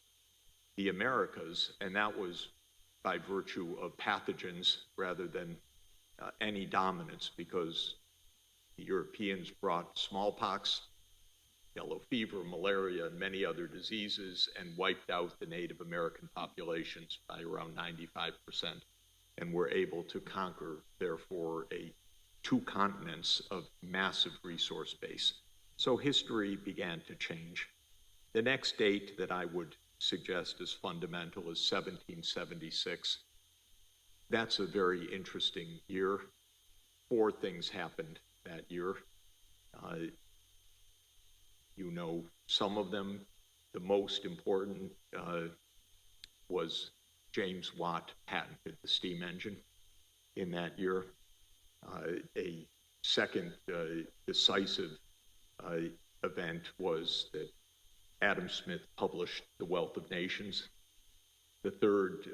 the Americas, and that was by virtue of pathogens rather than any dominance, because the Europeans brought smallpox, yellow fever, malaria, and many other diseases, and wiped out the Native American populations by around 95%, and were able to conquer, therefore, 2 continents of massive resource base. So history began to change. The next date that I would suggest is fundamental is 1776. That's a very interesting year. 4 things happened that year. You know some of them. The most important was James Watt patented the steam engine in that year. A second decisive event was that Adam Smith published The Wealth of Nations. The third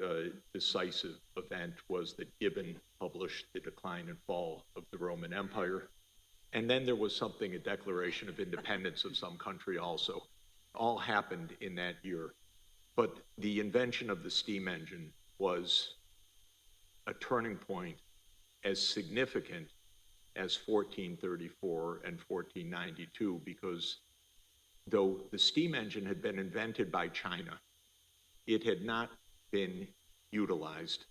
decisive event was that Gibbon published The Decline and Fall of the Roman Empire. And then there was something, a Declaration of Independence of some country also. All happened in that year. But the invention of the steam engine was a turning point as significant as 1434 and 1492, because though the steam engine had been invented by China, it had not been utilized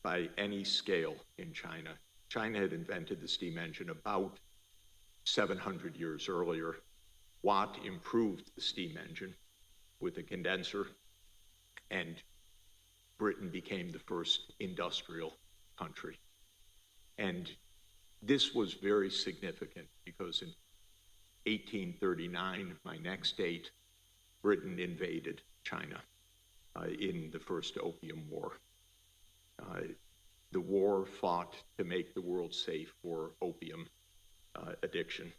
by any scale in China. China had invented the steam engine about 700 years earlier. Watt improved the steam engine with a condenser, and Britain became the first industrial country. And this was very significant because in 1839, my next date, Britain invaded China in the First Opium War. The war fought to make the world safe for opium addiction.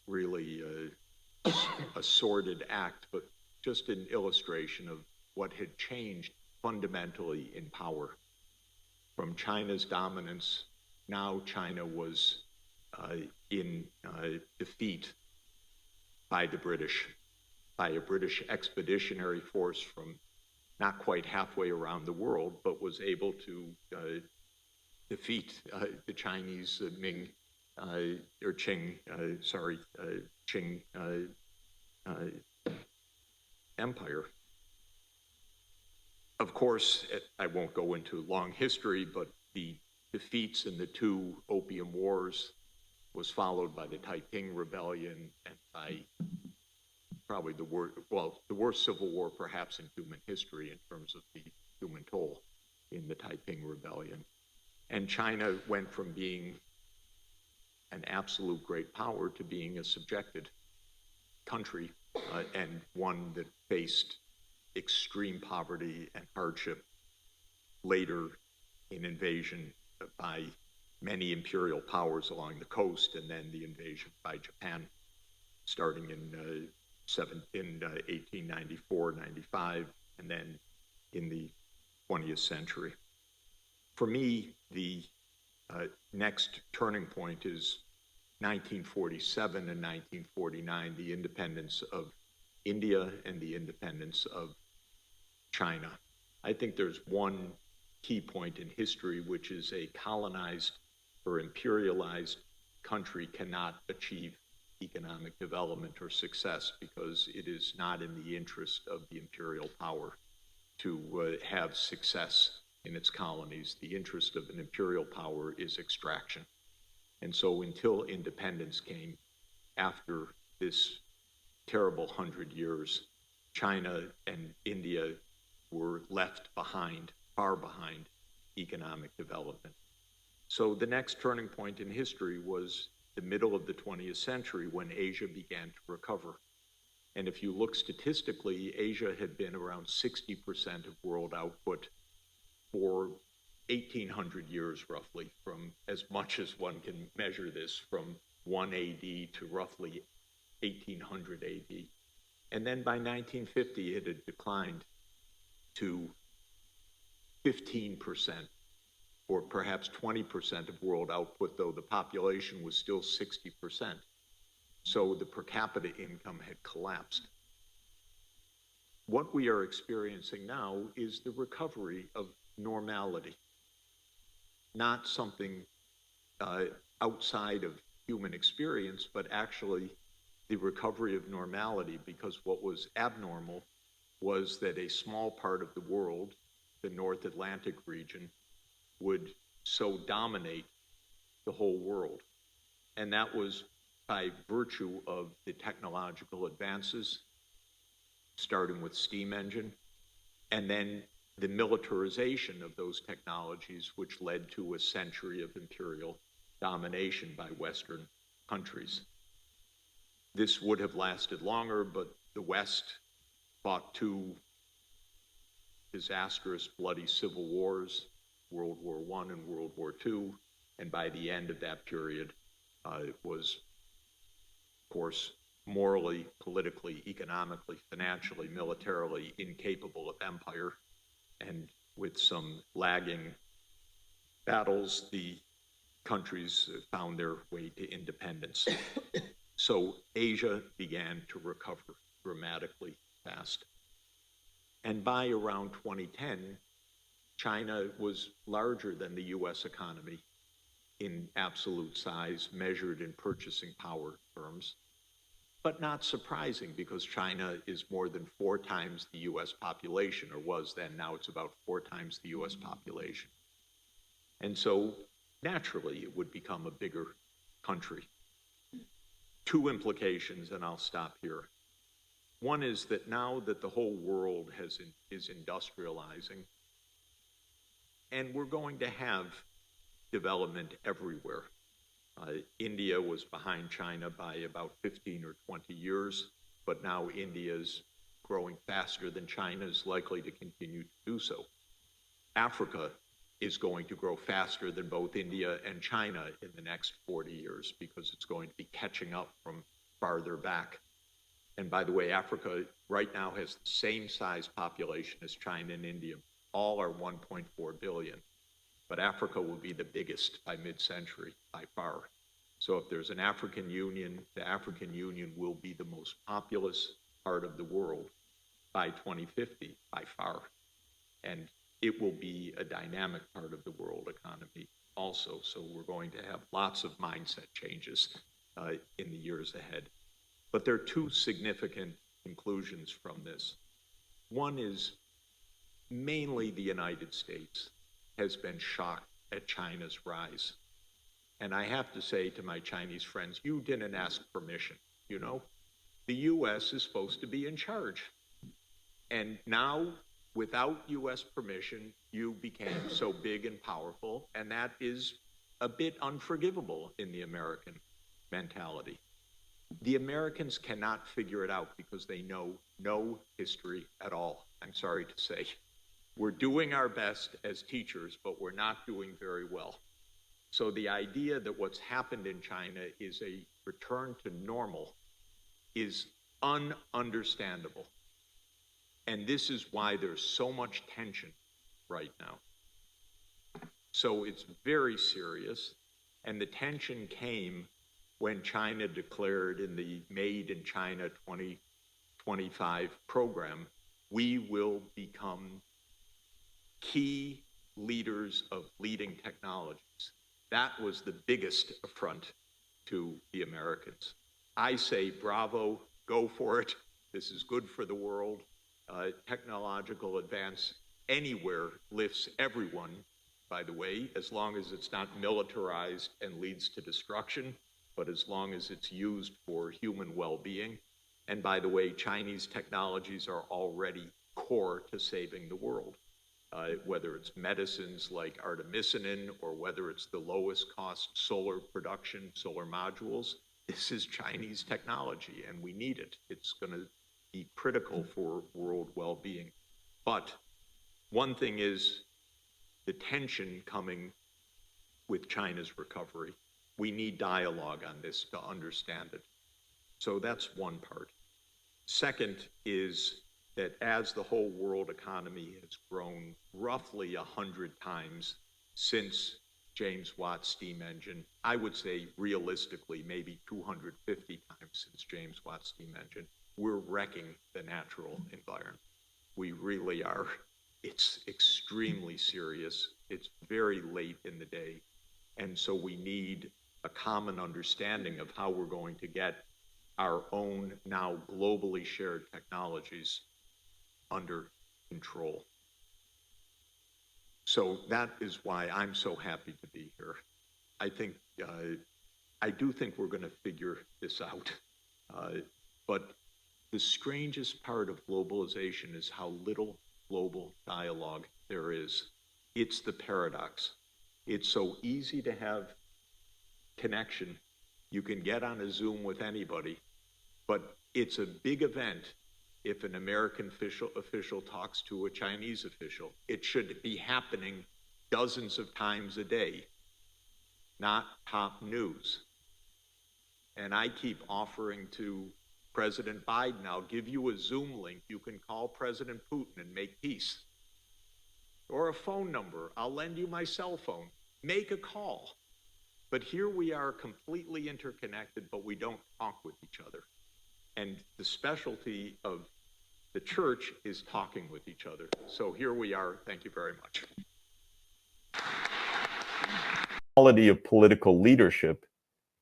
Really a sordid act, but just an illustration of what had changed fundamentally in power. From China's dominance, now China was in defeat by the British, by a British expeditionary force from not quite halfway around the world, but was able to defeat the Chinese Ming or Qing, Qing Empire. Of course, I won't go into long history, but the defeats in the 2 Opium Wars was followed by the Taiping Rebellion and by probably the worst civil war perhaps in human history in terms of the human toll in the Taiping Rebellion. And China went from being an absolute great power to being a subjected country, and one that faced extreme poverty and hardship later in invasion by many imperial powers along the coast, and then the invasion by Japan starting in 1894, 95, and then in the 20th century. For me, the next turning point is 1947 and 1949, the independence of India and the independence of China. I think there's one key point in history, which is a colonized or imperialized country cannot achieve economic development or success because it is not in the interest of the imperial power to have success in its colonies. The interest of an imperial power is extraction. And so until independence came after this terrible 100 years, China and India were left behind, far behind economic development. So the next turning point in history was the middle of the 20th century when Asia began to recover. And if you look statistically, Asia had been around 60% of world output for 1800 years roughly, from as much as one can measure this, from 1 AD to roughly 1800 AD. And then by 1950, it had declined to 15%, or perhaps 20% of world output, though the population was still 60%. So the per capita income had collapsed. What we are experiencing now is the recovery of normality, not something outside of human experience, but actually the recovery of normality, because what was abnormal was that a small part of the world, the North Atlantic region, would so dominate the whole world. And that was by virtue of the technological advances, starting with steam engine, and then the militarization of those technologies, which led to a century of imperial domination by Western countries. This would have lasted longer, but the West fought two disastrous, bloody civil wars, World War I and World War II, and by the end of that period, it was, of course, morally, politically, economically, financially, militarily incapable of empire. And with some lagging battles, the countries found their way to independence. So Asia began to recover dramatically fast. And by around 2010, China was larger than the US economy in absolute size, measured in purchasing power terms. But not surprising, because China is more than 4 times the US population, or was then. Now it's about 4 times the US population. And so naturally it would become a bigger country. 2 implications, and I'll stop here. One is that now that the whole world is industrializing, and we're going to have development everywhere. India was behind China by about 15 or 20 years, but now India is growing faster than China, is likely to continue to do so. Africa is going to grow faster than both India and China in the next 40 years, because it's going to be catching up from farther back. And by the way, Africa right now has the same size population as China and India. All are 1.4 billion. But Africa will be the biggest by mid-century, by far. So if there's an African Union, the African Union will be the most populous part of the world by 2050, by far. And it will be a dynamic part of the world economy also. So we're going to have lots of mindset changes in the years ahead. But there are 2 significant conclusions from this. One is mainly the United States has been shocked at China's rise. And I have to say to my Chinese friends, you didn't ask permission, you know? The US is supposed to be in charge. And now, without US permission, you became so big and powerful, and that is a bit unforgivable in the American mentality. The Americans cannot figure it out because they know no history at all, I'm sorry to say. We're doing our best as teachers, but we're not doing very well. So the idea that what's happened in China is a return to normal is ununderstandable. And this is why there's so much tension right now. So it's very serious. And the tension came when China declared in the Made in China 2025 program, we will become key leaders of leading technologies. That was the biggest affront to the Americans. I say, bravo, go for it. This is good for the world. Technological advance anywhere lifts everyone, by the way, as long as it's not militarized and leads to destruction, but as long as it's used for human well-being. And by the way, Chinese technologies are already core to saving the world. Whether it's medicines like artemisinin or whether it's the lowest cost solar production, solar modules, this is Chinese technology and we need it. It's going to be critical for world well-being. But one thing is the tension coming with China's recovery. We need dialogue on this to understand it. So that's one part. Second is that as the whole world economy has grown roughly 100 times since James Watt's steam engine, I would say realistically maybe 250 times since James Watt's steam engine, we're wrecking the natural environment. We really are. It's extremely serious. It's very late in the day. And so we need a common understanding of how we're going to get our own now globally shared technologies under control. So that is why I'm so happy to be here. I do think we're going to figure this out. But the strangest part of globalization is how little global dialogue there is. It's the paradox. It's so easy to have connection. You can get on a Zoom with anybody, but it's a big event if an American official talks to a Chinese official. It should be happening dozens of times a day, not top news. And I keep offering to President Biden, I'll give you a Zoom link. You can call President Putin and make peace. Or a phone number. I'll lend you my cell phone. Make a call. But here we are completely interconnected, but we don't talk with each other. And the specialty of the church is talking with each other. So here we are. Thank you very much. Quality of political leadership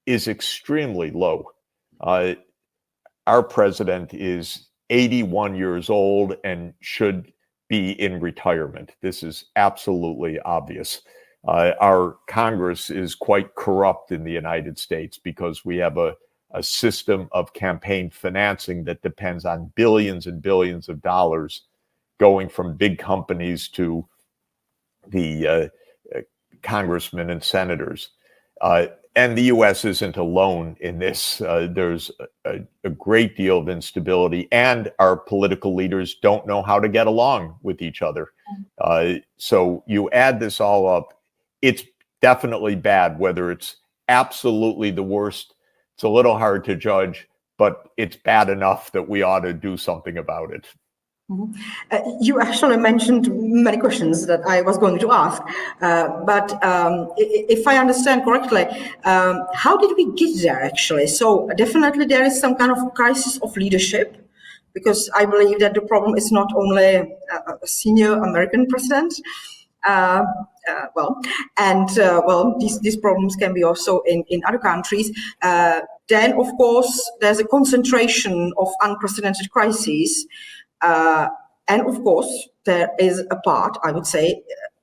is extremely low. Our president is 81 years old and should be in retirement. This is absolutely obvious. Our Congress is quite corrupt in the United States because we have a system of campaign financing that depends on billions and billions of dollars going from big companies to the congressmen and senators. And the U.S. isn't alone in this. There's a great deal of instability, and our political leaders don't know how to get along with each other. So you add this all up, it's definitely bad. Whether it's absolutely the worst, it's a little hard to judge, but it's bad enough that we ought to do something about it. You actually mentioned many questions that I was going to ask, but if I understand correctly, how did we get there actually? So definitely there is some kind of crisis of leadership, because I believe that the problem is not only a senior American president, these problems can be also in other countries. Then, of course, there's a concentration of unprecedented crises. And of course, there is a part, I would say,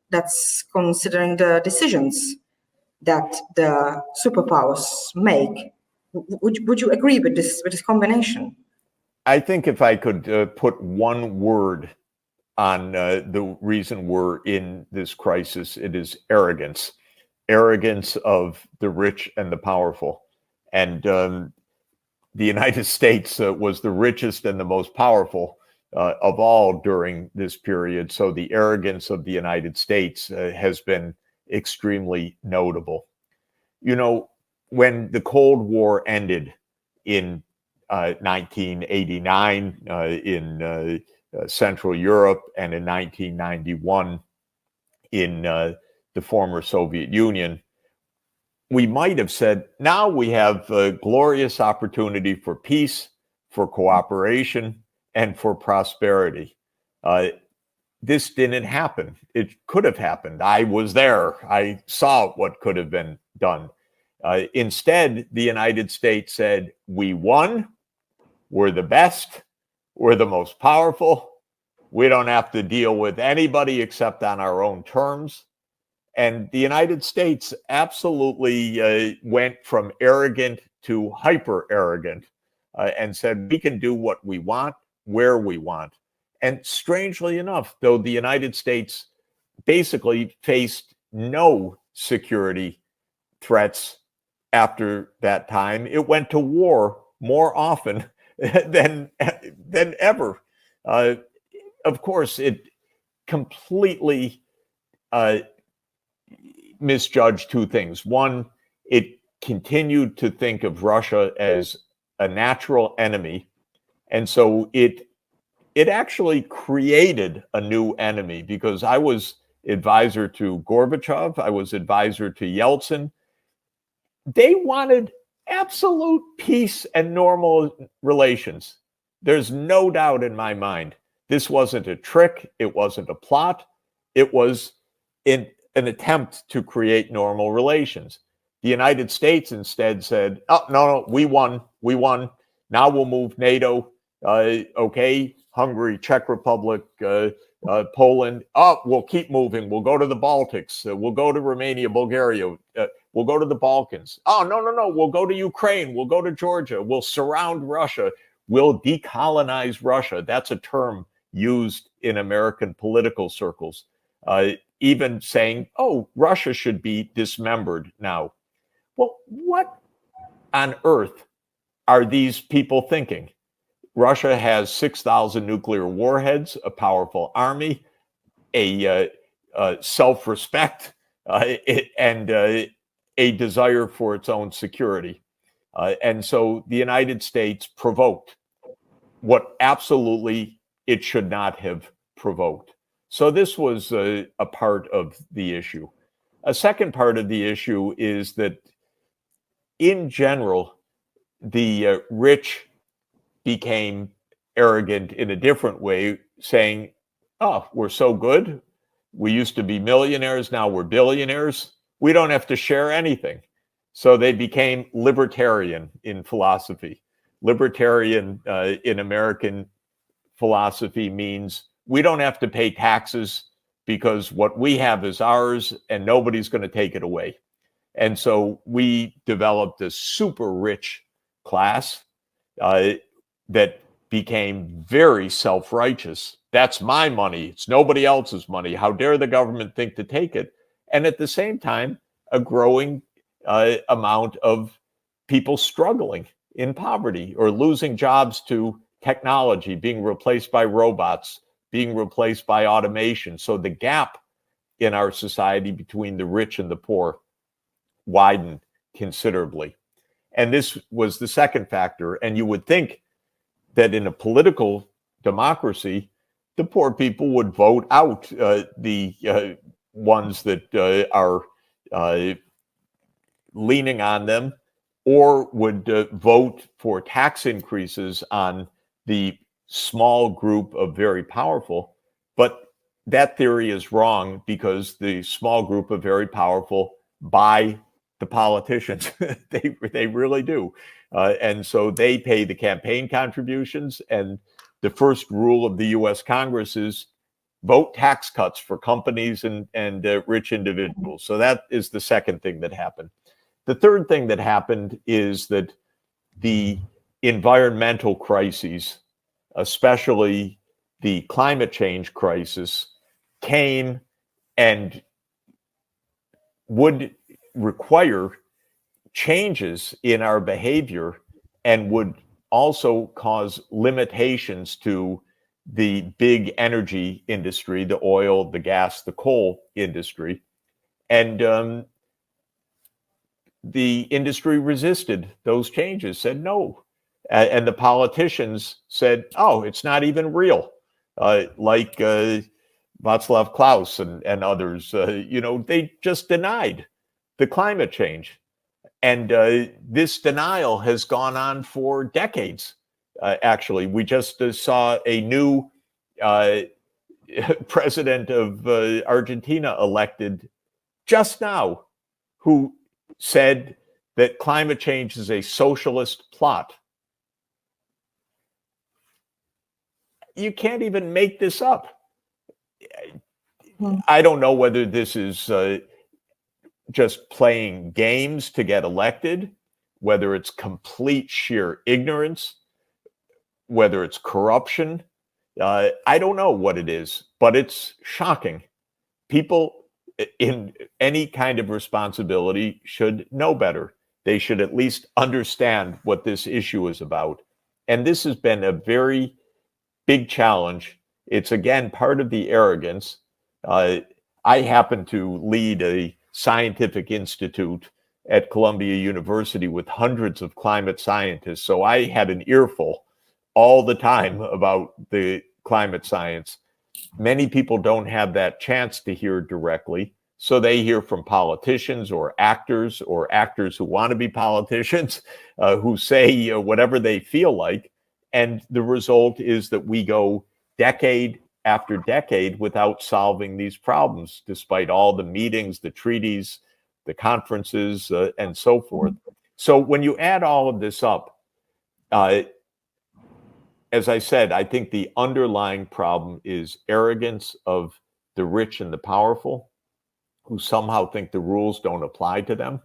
that's considering the decisions that the superpowers make. Would you agree with this combination? I think if I could put one word on the reason we're in this crisis, it is arrogance. Arrogance of the rich and the powerful. And the United States was the richest and the most powerful of all during this period. So the arrogance of the United States has been extremely notable. You know, when the Cold War ended in 1989 in Central Europe and in 1991 in the former Soviet Union, we might have said, now we have a glorious opportunity for peace, for cooperation, and for prosperity. This didn't happen. It could have happened. I was there. I saw what could have been done. Instead, the United States said, we won, we're the best, we're the most powerful, we don't have to deal with anybody except on our own terms. And the United States absolutely went from arrogant to hyper arrogant and said, we can do what we want, where we want. And strangely enough, though the United States basically faced no security threats after that time, it went to war more often than ever. Of course, it completely misjudged two things. One, it continued to think of Russia as a natural enemy, and so it actually created a new enemy, because I was advisor to Gorbachev, I was advisor to Yeltsin. They wanted absolute peace and normal relations. There's no doubt in my mind. This wasn't a trick. It wasn't a plot. It was an attempt to create normal relations. The United States instead said, oh, no, we won. We won. Now we'll move NATO. Okay, Hungary, Czech Republic, Poland. Oh, we'll keep moving. We'll go to the Baltics. We'll go to Romania, Bulgaria. We'll go to the Balkans. Oh, no. We'll go to Ukraine. We'll go to Georgia. We'll surround Russia. We'll decolonize Russia. That's a term used in American political circles. Even saying, oh, Russia should be dismembered now. Well, what on earth are these people thinking? Russia has 6,000 nuclear warheads, a powerful army, a self-respect, and a desire for its own security. And so the United States provoked what absolutely it should not have provoked. So this was a part of the issue. A second part of the issue is that, in general, the rich became arrogant in a different way, saying, oh, we're so good. We used to be millionaires. Now we're billionaires. We don't have to share anything. So they became libertarian in philosophy. Libertarian in American philosophy means we don't have to pay taxes because what we have is ours and nobody's going to take it away. And so we developed a super rich class that became very self-righteous. That's my money. It's nobody else's money. How dare the government think to take it? And at the same time, a growing amount of people struggling in poverty or losing jobs to technology, being replaced by robots, being replaced by automation. So the gap in our society between the rich and the poor widened considerably. And this was the second factor. And you would think that in a political democracy, the poor people would vote out the ones that are leaning on them, or would vote for tax increases on the small group of very powerful. But that theory is wrong, because the small group of very powerful buy the politicians. They really do. And so they pay the campaign contributions. And the first rule of the US Congress is vote tax cuts for companies and rich individuals. So that is the second thing that happened. The third thing that happened is that the environmental crises, especially the climate change crisis, came and would require changes in our behavior and would also cause limitations to the big energy industry, the oil, the gas, the coal industry. And the industry resisted those changes, said no. And the politicians said, oh, it's not even real. Like Václav Klaus and others, they just denied the climate change. And this denial has gone on for decades. Actually, we just saw a new president of Argentina elected just now, who said that climate change is a socialist plot. You can't even make this up. I don't know whether this is just playing games to get elected, whether it's complete sheer ignorance, whether it's corruption. I don't know what it is, but it's shocking. People in any kind of responsibility should know better. They should at least understand what this issue is about. And this has been a very big challenge. It's, again, part of the arrogance. I happen to lead a scientific institute at Columbia University with hundreds of climate scientists. So I had an earful all the time about the climate science. Many people don't have that chance to hear directly. So they hear from politicians or actors who want to be politicians, who say whatever they feel like. And the result is that we go decade after decade without solving these problems, despite all the meetings, the treaties, the conferences, and so forth. So when you add all of this up, as I said, I think the underlying problem is arrogance of the rich and the powerful, who somehow think the rules don't apply to them.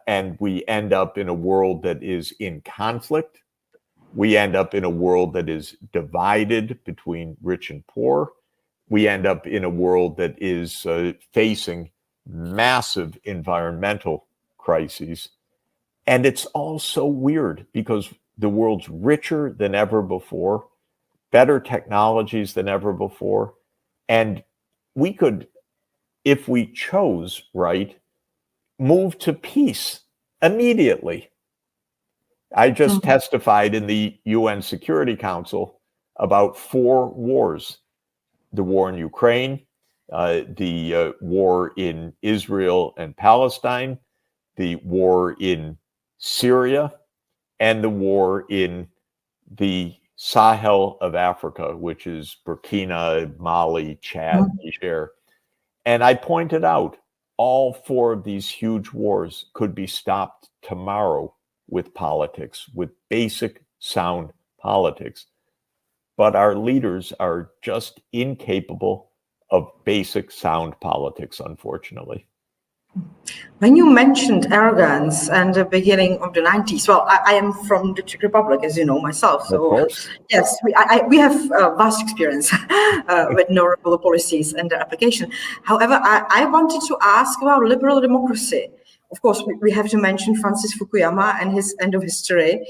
And we end up in a world that is in conflict. We end up in a world that is divided between rich and poor. We end up in a world that is facing massive environmental crises. And it's all so weird because the world's richer than ever before, better technologies than ever before. And we could, if we chose right, move to peace immediately. I just testified in the UN Security Council about 4 wars: the war in Ukraine, the war in Israel and Palestine, the war in Syria, and the war in the Sahel of Africa, which is Burkina, Mali, Chad, Niger. And I pointed out all 4 of these huge wars could be stopped tomorrow with politics, with basic sound politics. But our leaders are just incapable of basic sound politics, unfortunately. When you mentioned arrogance and the beginning of the 90s, well, I am from the Czech Republic, as you know, myself. So, Of course. yes, we have vast experience with neoliberal policies and their application. However, I wanted to ask about liberal democracy. Of course, we have to mention Francis Fukuyama and his end of history.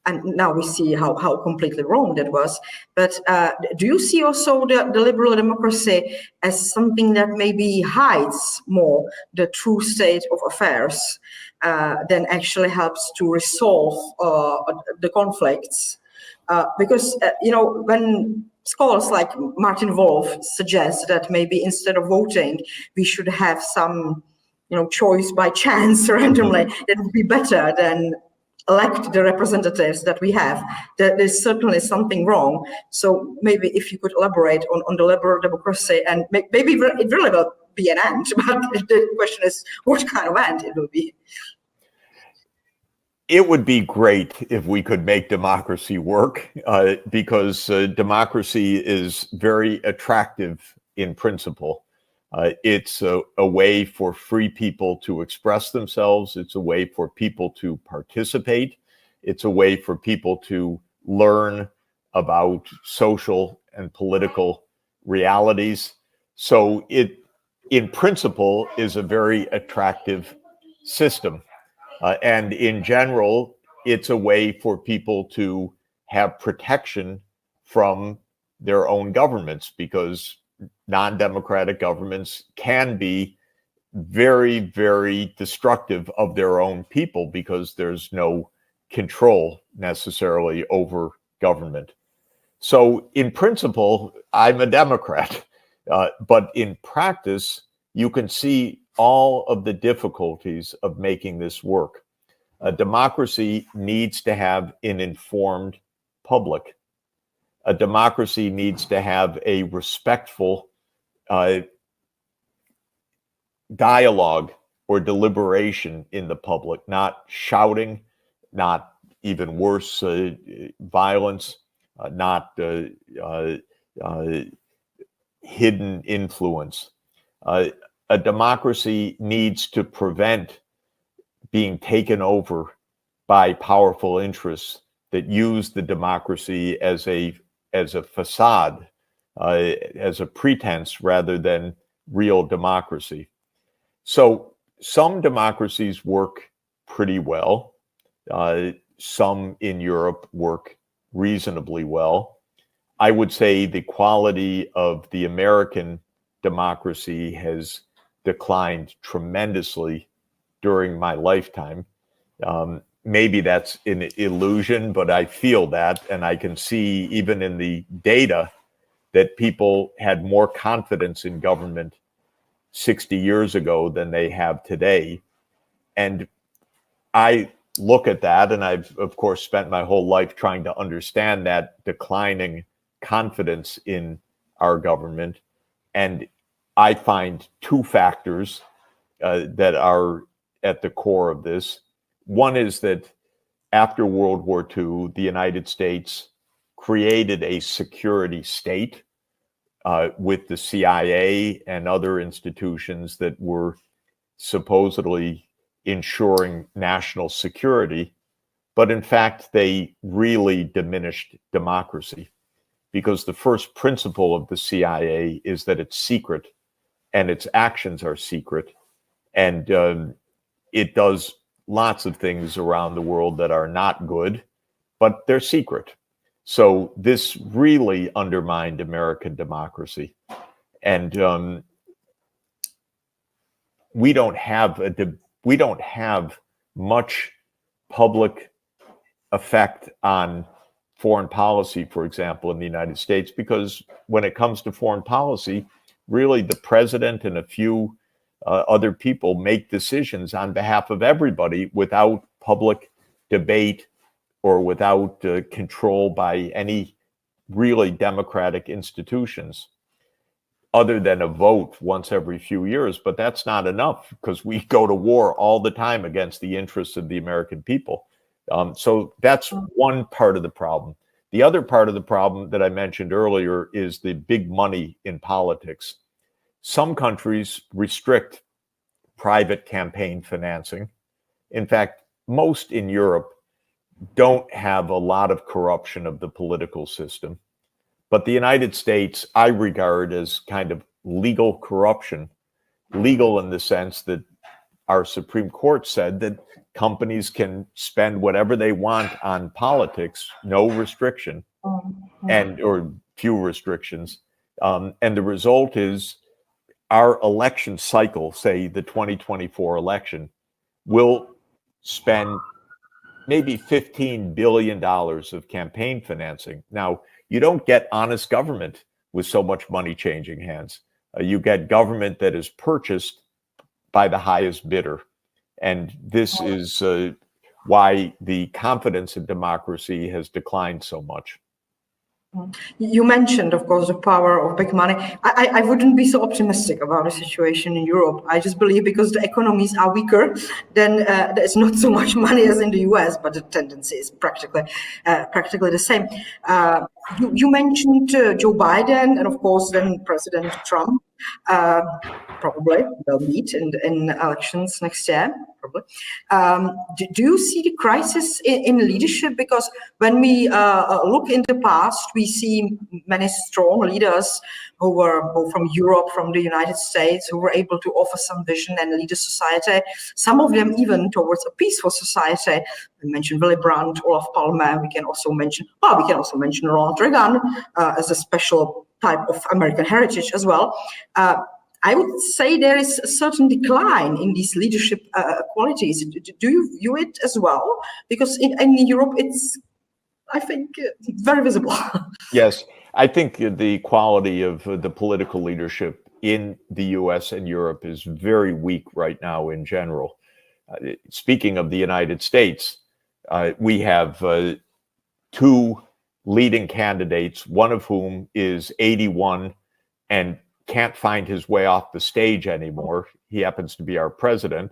And now we see how completely wrong that was. But do you see also the liberal democracy as something that maybe hides more the true state of affairs than actually helps to resolve the conflicts? Because, when scholars like Martin Wolf suggest that maybe instead of voting, we should have some, choice by chance randomly, that would be better than elect the representatives that we have. There's certainly something wrong. So maybe if you could elaborate on the liberal democracy, and maybe it really will be an end, but the question is what kind of end it will be. It would be great if we could make democracy work, because democracy is very attractive in principle. It's a way for free people to express themselves. It's a way for people to participate. It's a way for people to learn about social and political realities. So it, in principle, is a very attractive system. And in general, it's a way for people to have protection from their own governments, because non-democratic governments can be very, very destructive of their own people because there's no control necessarily over government. So in principle, I'm a Democrat, but in practice, you can see all of the difficulties of making this work. A democracy needs to have an informed public. A democracy needs to have a respectful dialogue or deliberation in the public, not shouting, not even worse, violence, not hidden influence. A democracy needs to prevent being taken over by powerful interests that use the democracy as a facade, as a pretense rather than real democracy. So some democracies work pretty well. Some in Europe work reasonably well. I would say the quality of the American democracy has declined tremendously during my lifetime. Maybe that's an illusion, but I feel that, and I can see even in the data that people had more confidence in government 60 years ago than they have today. And I look at that, and I've, of course, spent my whole life trying to understand that declining confidence in our government. And I find two factors that are at the core of this. One is that after World War II, the United States created a security state with the CIA and other institutions that were supposedly ensuring national security. But in fact, they really diminished democracy, because the first principle of the CIA is that it's secret and its actions are secret. And it does lots of things around the world that are not good, but they're secret. So this really undermined American democracy. And we don't have much public effect on foreign policy, for example, in the United States, because when it comes to foreign policy, really the president and a few other people make decisions on behalf of everybody without public debate or without control by any really democratic institutions, other than a vote once every few years. But that's not enough, because we go to war all the time against the interests of the American people. So that's one part of the problem. The other part of the problem that I mentioned earlier is the big money in politics. Some countries restrict private campaign financing. In fact, most in Europe don't have a lot of corruption of the political system. But the United States, I regard as kind of legal corruption, legal in the sense that our Supreme Court said that companies can spend whatever they want on politics, no restriction, or few restrictions. And the result is our election cycle, say the 2024 election, will spend maybe $15 billion of campaign financing. Now, you don't get honest government with so much money changing hands. You get government that is purchased by the highest bidder. And this is why the confidence in democracy has declined so much. You mentioned, of course, the power of big money. I wouldn't be so optimistic about the situation in Europe. I just believe because the economies are weaker, then there's not so much money as in the US, but the tendency is practically the same. You mentioned Joe Biden and, of course, then President Trump. Probably they'll meet in elections next year. Probably. Do you see the crisis in leadership? Because when we look in the past, we see many strong leaders who were both from Europe, from the United States, who were able to offer some vision and lead a society. Some of them even towards a peaceful society. We mentioned Willy Brandt, Olof Palme. We can also mention Ronald Reagan as a special type of American heritage as well. I would say there is a certain decline in these leadership qualities. Do you view it as well? Because in Europe, it's, I think, very visible. Yes, I think the quality of the political leadership in the US and Europe is very weak right now in general. speaking of the United States, we have two leading candidates, one of whom is 81 and can't find his way off the stage anymore. He happens to be our president.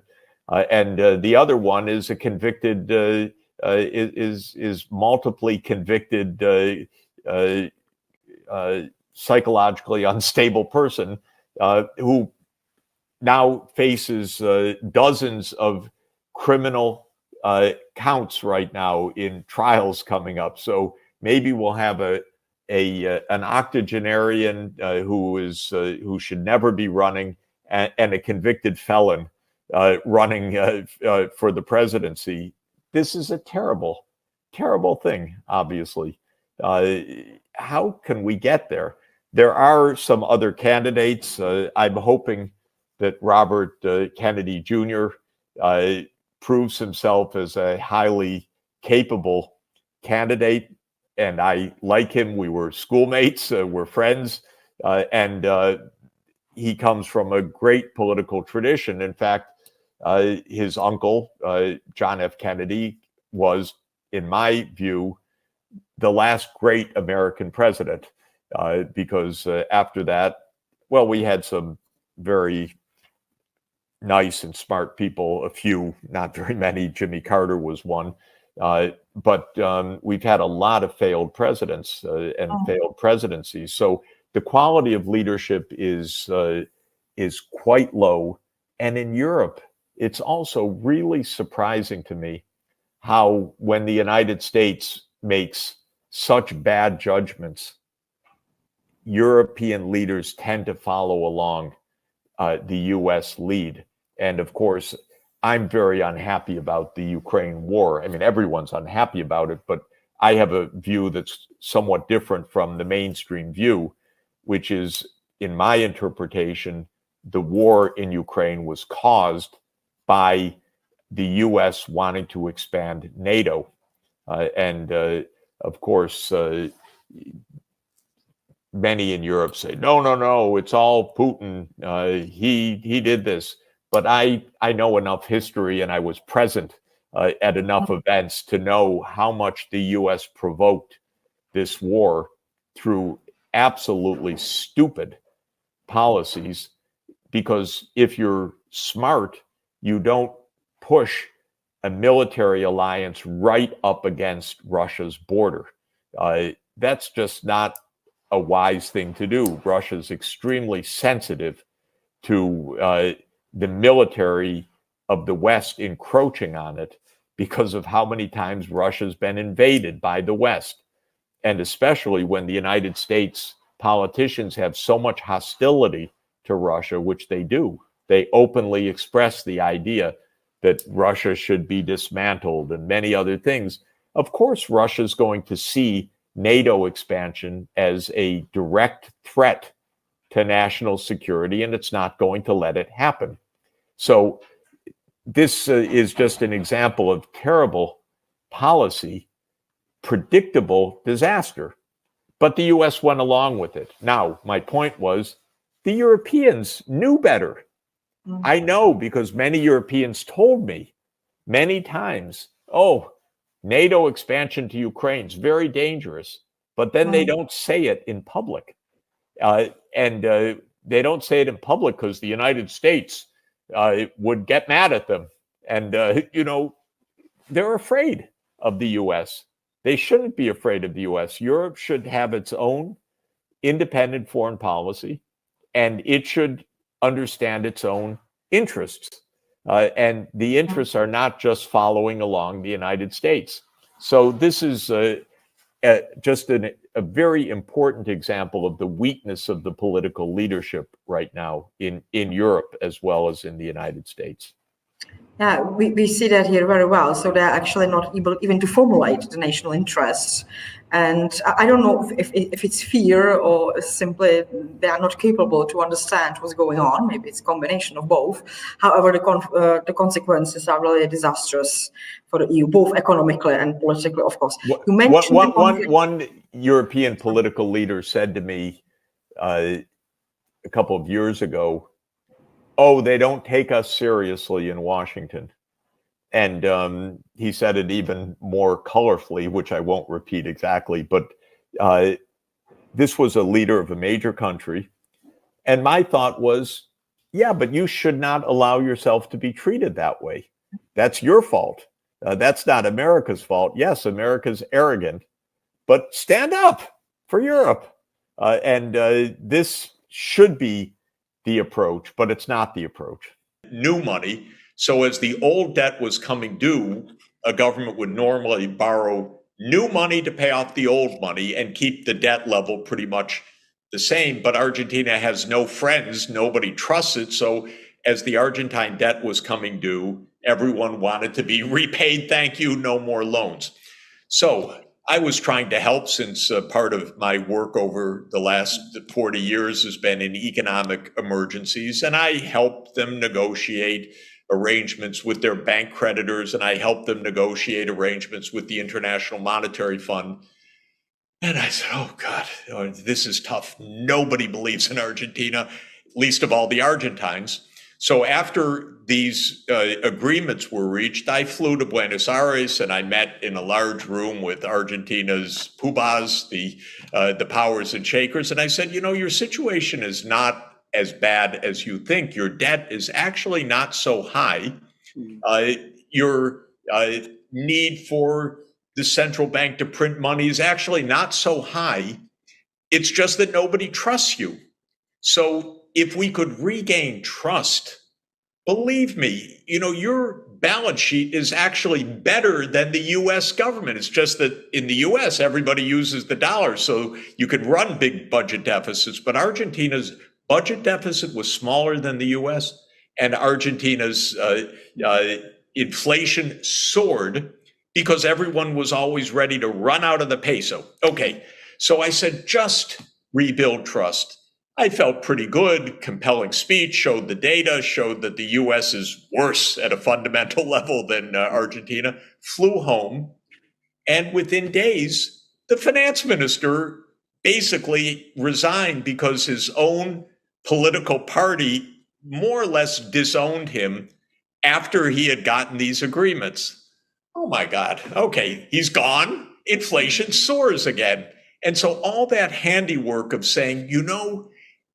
And the other one is a convicted, is multiply convicted, psychologically unstable person who now faces dozens of criminal counts right now in trials coming up. So maybe we'll have an octogenarian who should never be running, and a convicted felon running for the presidency. This is a terrible, terrible thing, obviously. How can we get there? There are some other candidates. I'm hoping that Robert Kennedy Jr. Proves himself as a highly capable candidate, and I like him. We were schoolmates, we're friends, and he comes from a great political tradition. In fact, his uncle, John F. Kennedy, was, in my view, the last great American president, because after that, well, we had some very nice and smart people, a few, not very many. Jimmy Carter was one. But we've had a lot of failed presidents and failed presidencies. So the quality of leadership is quite low. And in Europe, it's also really surprising to me how, when the United States makes such bad judgments, European leaders tend to follow along the US lead. And of course, I'm very unhappy about the Ukraine war. I mean, everyone's unhappy about it, but I have a view that's somewhat different from the mainstream view, which is, in my interpretation, the war in Ukraine was caused by the US wanting to expand NATO. And of course, many in Europe say, no, it's all Putin. He did this. But I know enough history, and I was present at enough events to know how much the US provoked this war through absolutely stupid policies. Because if you're smart, you don't push a military alliance right up against Russia's border. That's just not a wise thing to do. Russia's extremely sensitive to the military of the West encroaching on it because of how many times Russia's been invaded by the West. And especially when the United States politicians have so much hostility to Russia, which they do. They openly express the idea that Russia should be dismantled and many other things. Of course, Russia's going to see NATO expansion as a direct threat to national security, and it's not going to let it happen. So this is just an example of terrible policy, predictable disaster. But the US went along with it. Now, my point was, the Europeans knew better. I know, because many Europeans told me many times, oh, NATO expansion to Ukraine is very dangerous. But then they don't say it in public. And they don't say it in public because the United States would get mad at them. And, they're afraid of the US. They shouldn't be afraid of the US. Europe should have its own independent foreign policy, and it should understand its own interests. And the interests are not just following along the United States. So this is just a very important example of the weakness of the political leadership right now in Europe as well as in the United States. Yeah, we see that here very well. So they're actually not able even to formulate the national interests. And I don't know if it's fear or simply they are not capable to understand what's going on. Maybe it's a combination of both. However, the consequences are really disastrous for the EU, both economically and politically, of course. You mentioned one European political leader said to me a couple of years ago, oh, they don't take us seriously in Washington. And he said it even more colorfully, which I won't repeat exactly, but this was a leader of a major country. And my thought was, yeah, but you should not allow yourself to be treated that way. That's your fault. That's not America's fault. Yes, America's arrogant, but stand up for Europe. And this should be the approach, but it's not the approach. New money. So as the old debt was coming due, a government would normally borrow new money to pay off the old money and keep the debt level pretty much the same. But Argentina has no friends, nobody trusts it. So as the Argentine debt was coming due, everyone wanted to be repaid. Thank you, no more loans. So I was trying to help, since part of my work over the last 40 years has been in economic emergencies, and I helped them negotiate arrangements with their bank creditors, and I helped them negotiate arrangements with the International Monetary Fund. And I said, oh God, this is tough. Nobody believes in Argentina, least of all the Argentines. So after these agreements were reached, I flew to Buenos Aires and I met in a large room with Argentina's PUBAs, the powers and shakers. And I said, you know, your situation is not as bad as you think. Your debt is actually not so high. Your need for the central bank to print money is actually not so high. It's just that nobody trusts you. So if we could regain trust, believe me, you know, your balance sheet is actually better than the US government. It's just that in the US, everybody uses the dollar, so you could run big budget deficits. But Argentina's budget deficit was smaller than the US, and Argentina's inflation soared because everyone was always ready to run out of the peso. Okay, so I said, just rebuild trust. I felt pretty good. Compelling speech, showed the data, showed that the US is worse at a fundamental level than Argentina. Flew home, and within days, the finance minister basically resigned because his own political party more or less disowned him after he had gotten these agreements. Oh my God, okay, he's gone. Inflation soars again. And so all that handiwork of saying, you know,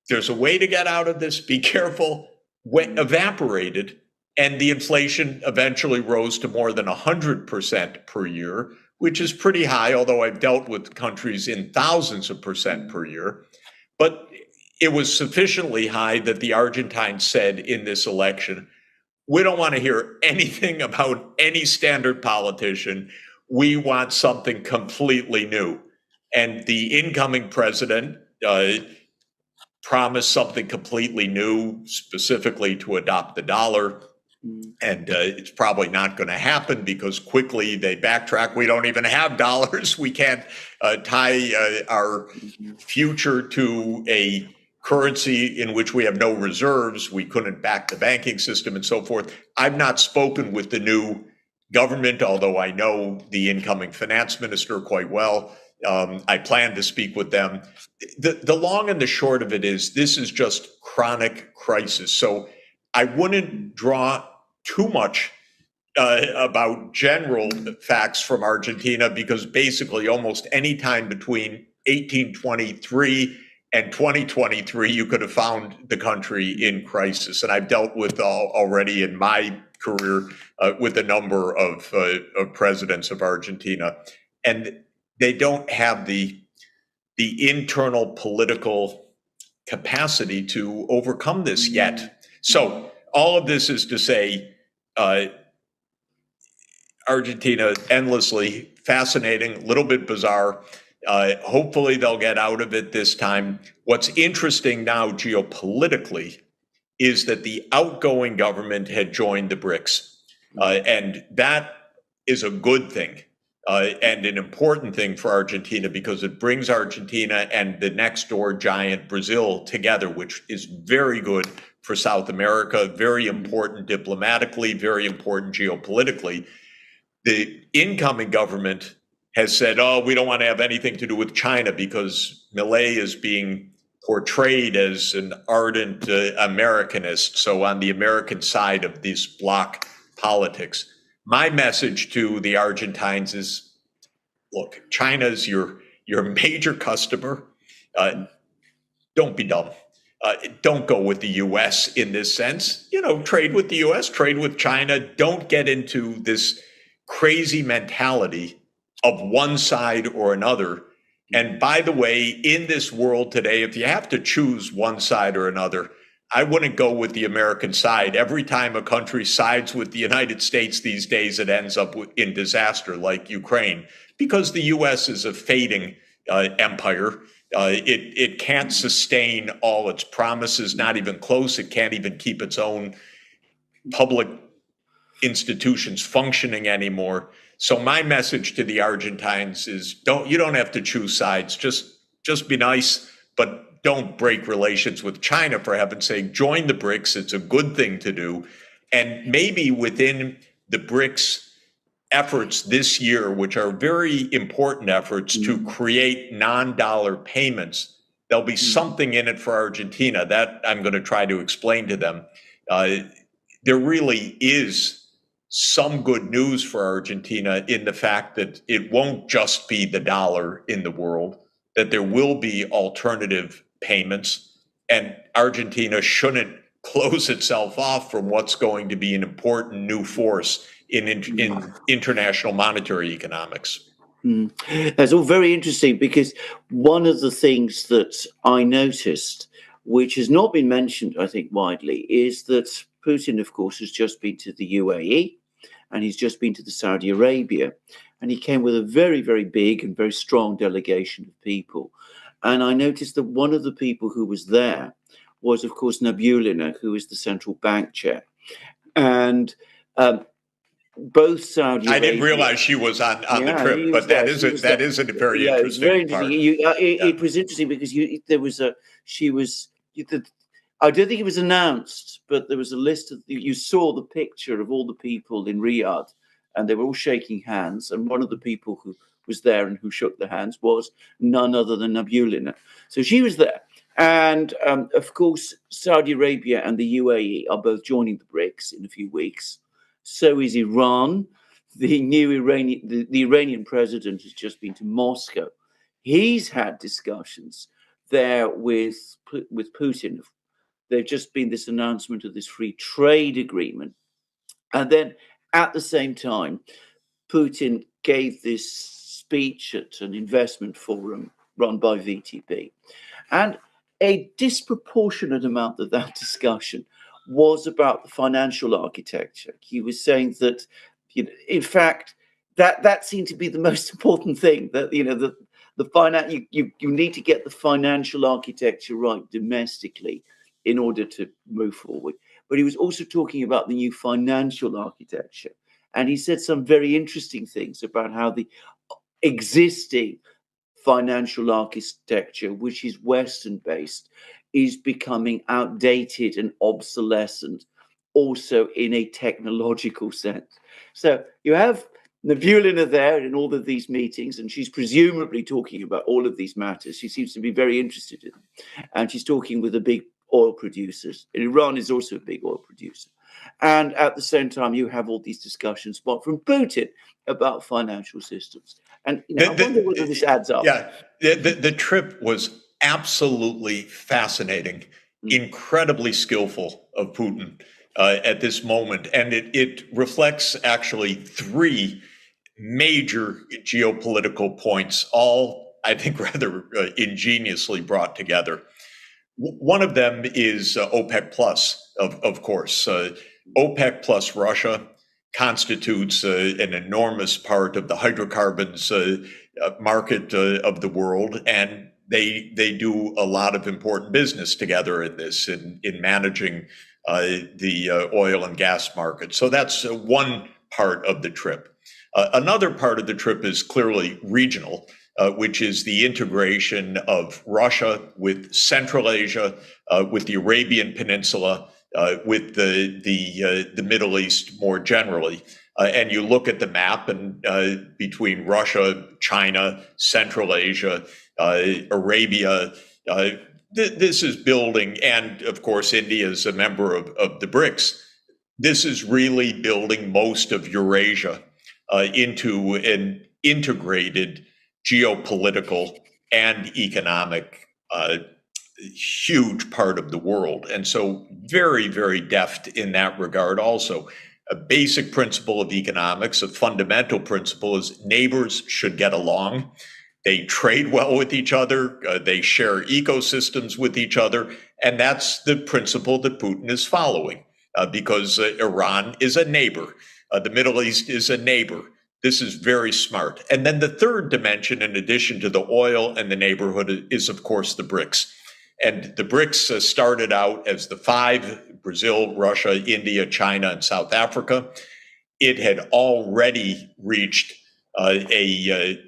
there's a way to get out of this, be careful, evaporated. And the inflation eventually rose to more than 100% per year, which is pretty high, although I've dealt with countries in thousands of percent per year. But it was sufficiently high that the Argentines said in this election, we don't want to hear anything about any standard politician. We want something completely new. And the incoming president promised something completely new, specifically to adopt the dollar. And it's probably not going to happen because quickly they backtrack. We don't even have dollars. We can't tie our future to a currency in which we have no reserves. We couldn't back the banking system and so forth. I've not spoken with the new government, although I know the incoming finance minister quite well. I plan to speak with them. The long and the short of it is, this is just chronic crisis. So I wouldn't draw too much about general facts from Argentina, because basically almost any time between 1823 and 2023, you could have found the country in crisis. And I've dealt with already in my career with a number of presidents of Argentina. And they don't have the internal political capacity to overcome this yet. So all of this is to say, Argentina, endlessly fascinating, a little bit bizarre. Hopefully they'll get out of it this time. What's interesting now geopolitically is that the outgoing government had joined the BRICS. And that is a good thing and an important thing for Argentina, because it brings Argentina and the next door giant Brazil together, which is very good for South America, very important diplomatically, very important geopolitically. The incoming government has said, oh, we don't want to have anything to do with China because Milei is being portrayed as an ardent Americanist, so on the American side of this bloc politics. My message to the Argentines is, look, China's your major customer. Don't be dumb. Don't go with the U.S. in this sense. Trade with the U.S., trade with China. Don't get into this crazy mentality of one side or another. And by the way, in this world today, if you have to choose one side or another, I wouldn't go with the American side. Every time a country sides with the United States these days, it ends up in disaster, like Ukraine, because the U.S. is a fading empire. It can't sustain all its promises, not even close. It can't even keep its own public institutions functioning anymore. So my message to the Argentines is you don't have to choose sides. Just be nice, but don't break relations with China, for heaven's sake. Join the BRICS. It's a good thing to do. And maybe within the BRICS efforts this year, which are very important efforts to create non-dollar payments, there'll be something in it for Argentina. That I'm going to try to explain to them. There really is some good news for Argentina in the fact that it won't just be the dollar in the world, that there will be alternative payments, and Argentina shouldn't close itself off from what's going to be an important new force in international monetary economics. That's all very interesting, because one of the things that I noticed, which has not been mentioned, I think, widely, is that Putin, of course, has just been to the UAE and he's just been to the Saudi Arabia, and he came with a very, very big and very strong delegation of people. And I noticed that one of the people who was there was, of course, Nabulina, who is the central bank chair. And both Saudi Arabia, I didn't realize she was on the trip, but that is a very interesting very part. interesting. It was interesting because I don't think it was announced, but there was a list of, you saw the picture of all the people in Riyadh, and they were all shaking hands. And one of the people who was there and who shook their hands was none other than Nabulina. So she was there. And of course, Saudi Arabia and the UAE are both joining the BRICS in a few weeks. So is Iran. The Iranian president has just been to Moscow. He's had discussions there with Putin. There's just been this announcement of this free trade agreement. And then at the same time, Putin gave this speech at an investment forum run by VTB. And a disproportionate amount of that discussion was about the financial architecture. He was saying that, in fact, that seemed to be the most important thing, that, you need to get the financial architecture right domestically in order to move forward. But he was also talking about the new financial architecture. And he said some very interesting things about how the existing financial architecture, which is Western-based, is becoming outdated and obsolescent, also in a technological sense. So you have Nabulina there in all of these meetings, and she's presumably talking about all of these matters. She seems to be very interested in them. And she's talking with the big oil producers. And Iran is also a big oil producer. And at the same time, you have all these discussions from Putin about financial systems. And I wonder whether this adds up. Yeah, the trip was absolutely fascinating, incredibly skillful of Putin at this moment. And it reflects actually three major geopolitical points, all, I think, rather ingeniously brought together. One of them is OPEC Plus, of course. OPEC plus Russia constitutes an enormous part of the hydrocarbons market of the world, and they do a lot of important business together in this, in managing the oil and gas market. So that's one part of the trip. Another part of the trip is clearly regional, which is the integration of Russia with Central Asia, with the Arabian Peninsula, with the Middle East more generally. And you look at the map, and between Russia, China, Central Asia, Arabia, this is building, and of course, India is a member of the BRICS. this is really building most of Eurasia into an integrated geopolitical and economic huge part of the world. And so very, very deft in that regard also. A basic principle of economics, a fundamental principle is neighbors should get along. They trade well with each other. They share ecosystems with each other. And that's the principle that Putin is following because Iran is a neighbor. The Middle East is a neighbor. This is very smart. And then the third dimension, in addition to the oil and the neighborhood, is, of course, the BRICS. And the BRICS started out as the five: Brazil, Russia, India, China, and South Africa. It had already reached an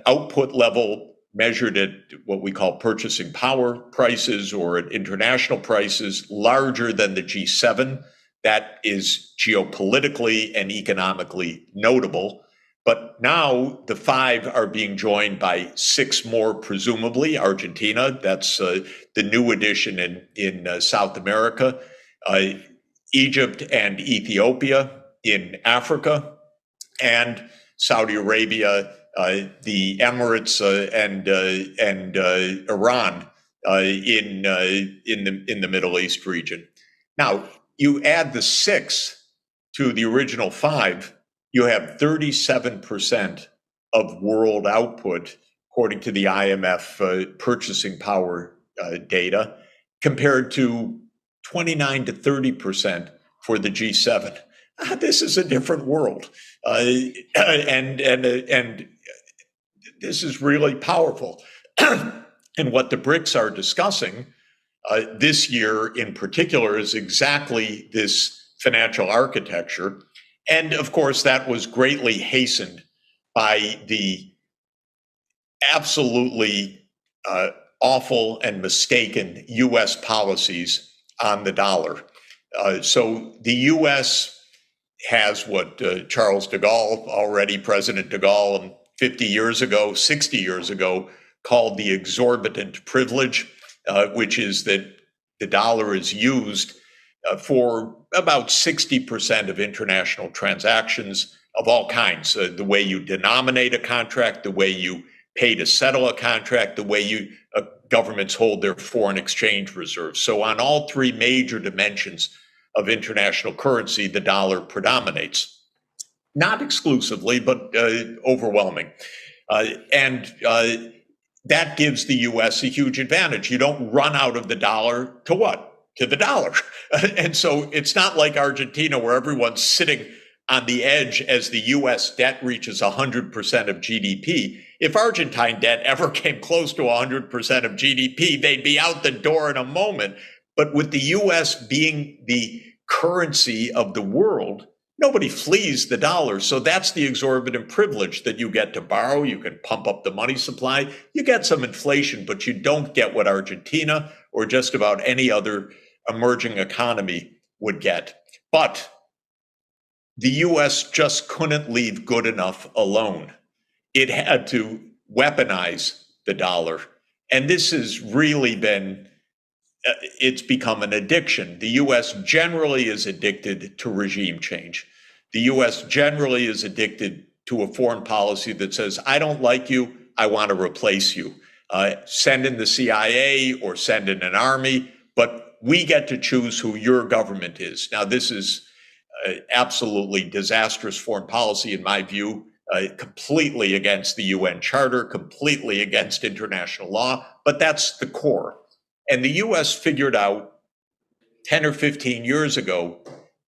output level measured at what we call purchasing power prices or at international prices larger than the G7. That is geopolitically and economically notable. But now the five are being joined by six more, presumably. Argentina, that's the new addition in South America. Egypt and Ethiopia in Africa, and Saudi Arabia, the Emirates, and Iran in the Middle East region. Now, you add the six to the original five, you have 37% of world output, according to the IMF purchasing power data, compared to 29 to 30% for the G7. This is a different world, and this is really powerful. And what the BRICS are discussing this year in particular is exactly this financial architecture. And of course, that was greatly hastened by the absolutely awful and mistaken US policies on the dollar. So the US has what Charles de Gaulle, already President de Gaulle, 50 years ago, 60 years ago, called the exorbitant privilege, which is that the dollar is used for about 60% of international transactions of all kinds. The way you denominate a contract, the way you pay to settle a contract, the way governments hold their foreign exchange reserves. So on all three major dimensions of international currency, the dollar predominates. Not exclusively, but overwhelming. And that gives the US a huge advantage. You don't run out of the dollar to what? To the dollar. And so it's not like Argentina where everyone's sitting on the edge as the US debt reaches 100% of GDP. If Argentine debt ever came close to 100% of GDP, they'd be out the door in a moment. But with the US being the currency of the world, nobody flees the dollar. So that's the exorbitant privilege that you get to borrow. You can pump up the money supply. You get some inflation, but you don't get what Argentina or just about any other emerging economy would get. But the US just couldn't leave good enough alone. It had to weaponize the dollar. And this has really been, it's become an addiction. The US generally is addicted to regime change. The US generally is addicted to a foreign policy that says, I don't like you, I want to replace you. Send in the CIA or send in an army, but we get to choose who your government is. Now, this is absolutely disastrous foreign policy, in my view, completely against the UN Charter, completely against international law, but that's the core. And the US figured out 10 or 15 years ago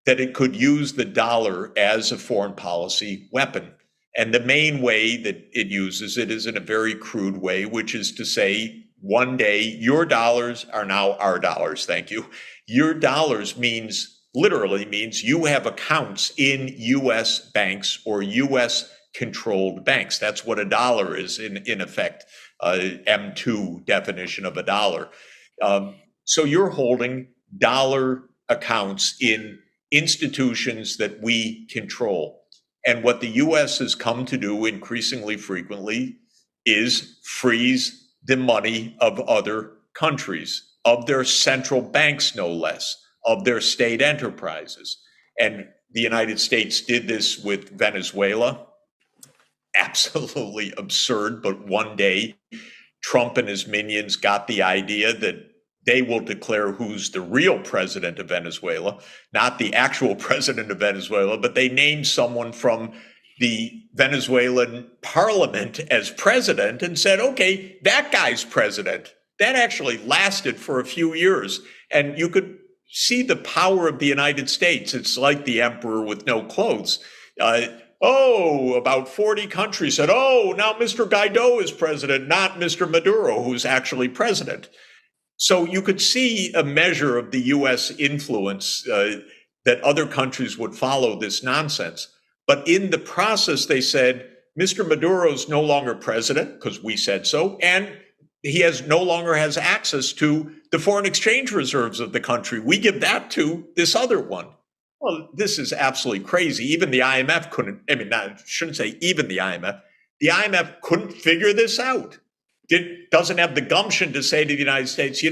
that it could use the dollar as a foreign policy weapon. And the main way that it uses it is in a very crude way, which is to say, one day, your dollars are now our dollars, thank you. Your dollars literally means you have accounts in US banks or US controlled banks. That's what a dollar is in effect, M2 definition of a dollar. So you're holding dollar accounts in institutions that we control. And what the US has come to do increasingly frequently is freeze the money of other countries, of their central banks, no less, of their state enterprises. And the United States did this with Venezuela. Absolutely absurd, but one day Trump and his minions got the idea that they will declare who's the real president of Venezuela, not the actual president of Venezuela, but they named someone from the Venezuelan parliament as president and said, okay, that guy's president. That actually lasted for a few years. And you could see the power of the United States. It's like the emperor with no clothes. About 40 countries said, oh, now Mr. Guaido is president, not Mr. Maduro, who's actually president. So you could see a measure of the US influence that other countries would follow this nonsense. But in the process, they said, Mr. Maduro's no longer president, because we said so, and he no longer has access to the foreign exchange reserves of the country. We give that to this other one. Well, this is absolutely crazy. Even the IMF couldn't, I shouldn't say even the IMF couldn't figure this out. It doesn't have the gumption to say to the United States,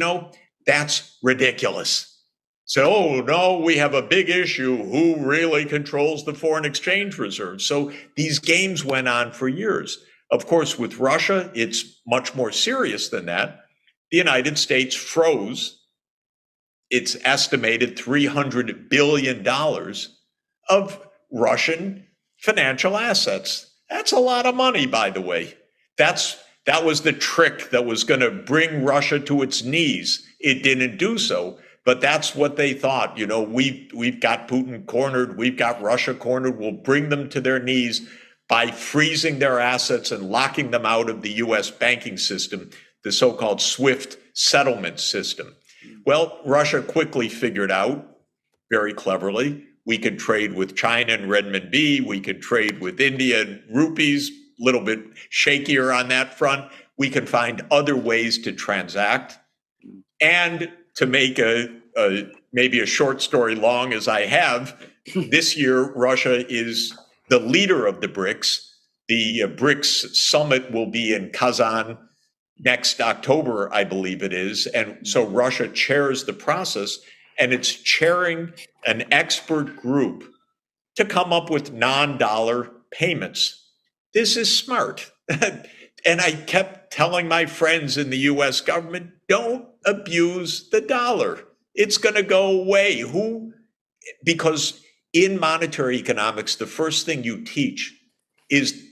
that's ridiculous. So, oh, no, we have a big issue. Who really controls the foreign exchange reserves? So these games went on for years. Of course, with Russia, it's much more serious than that. The United States froze its estimated $300 billion of Russian financial assets. That's a lot of money, by the way. That was the trick that was going to bring Russia to its knees. It didn't do so, but that's what they thought. We've got Putin cornered. We've got Russia cornered. We'll bring them to their knees by freezing their assets and locking them out of the U.S. banking system, the so-called SWIFT settlement system. Well, Russia quickly figured out, very cleverly, we could trade with China and renminbi, we could trade with India and rupees, a little bit shakier on that front. We can find other ways to transact. And to make maybe a short story long as I have, this year Russia is the leader of the BRICS. The BRICS summit will be in Kazan next October, I believe it is. And so Russia chairs the process, and it's chairing an expert group to come up with non-dollar payments. This is smart. And I kept telling my friends in the US government, don't abuse the dollar. It's going to go away. Because in monetary economics, the first thing you teach is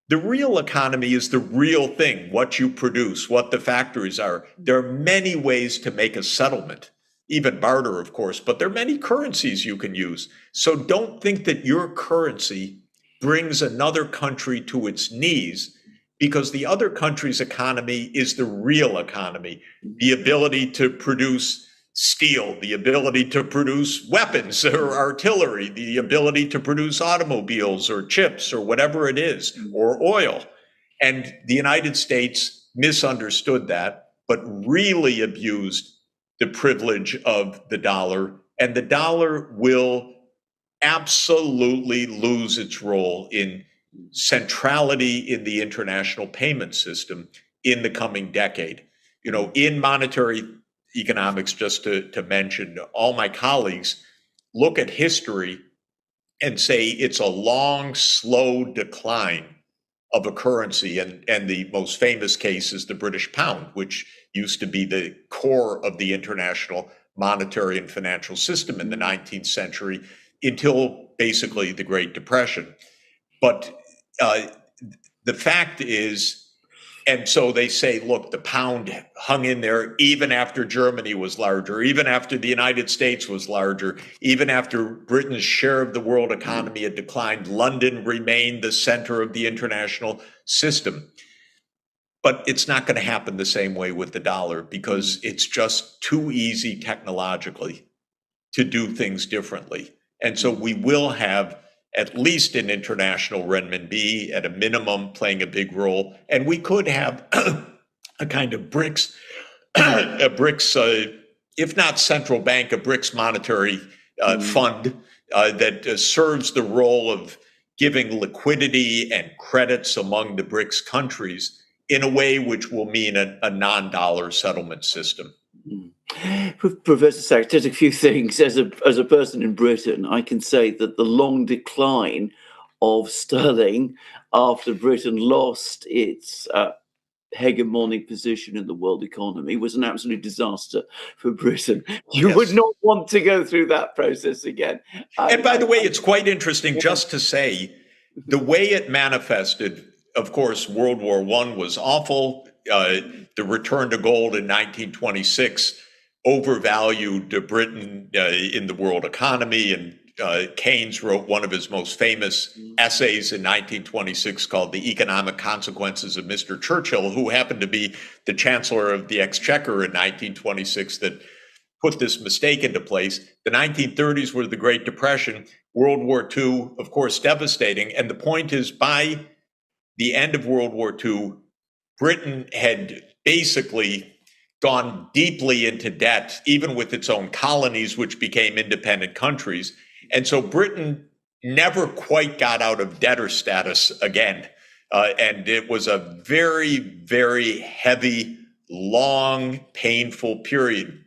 the real economy is the real thing, what you produce, what the factories are. There are many ways to make a settlement, even barter, of course, but there are many currencies you can use. So don't think that your currency brings another country to its knees, because the other country's economy is the real economy, the ability to produce steel, the ability to produce weapons or artillery, the ability to produce automobiles or chips or whatever it is, or oil. And the United States misunderstood that, but really abused the privilege of the dollar. And the dollar will absolutely lose its role in centrality in the international payment system in the coming decade. In monetary economics, just to mention, all my colleagues look at history and say it's a long, slow decline of a currency. And the most famous case is the British pound, which used to be the core of the international monetary and financial system in the 19th century until basically the Great Depression. But the fact is, and so they say, look, the pound hung in there even after Germany was larger, even after the United States was larger, even after Britain's share of the world economy had declined. London remained the center of the international system. But it's not going to happen the same way with the dollar, because it's just too easy technologically to do things differently. And so we will have at least an international renminbi at a minimum playing a big role. And we could have a kind of BRICS, if not central bank, a BRICS monetary fund that serves the role of giving liquidity and credits among the BRICS countries in a way which will mean a non-dollar settlement system. Professor Sachs, just a few things. As a person in Britain, I can say that the long decline of sterling after Britain lost its hegemonic position in the world economy was an absolute disaster for Britain. You would Yes. not want to go through that process again. And by the way, it's quite interesting just to say the way it manifested. Of course, World War I was awful. The return to gold in 1926 overvalued Britain in the world economy. And Keynes wrote one of his most famous essays in 1926 called The Economic Consequences of Mr. Churchill, who happened to be the Chancellor of the Exchequer in 1926, that put this mistake into place. The 1930s were the Great Depression. World War II, of course, devastating. And the point is, by the end of World War II, Britain had basically gone deeply into debt, even with its own colonies, which became independent countries. And so Britain never quite got out of debtor status again. And it was a very, very heavy, long, painful period.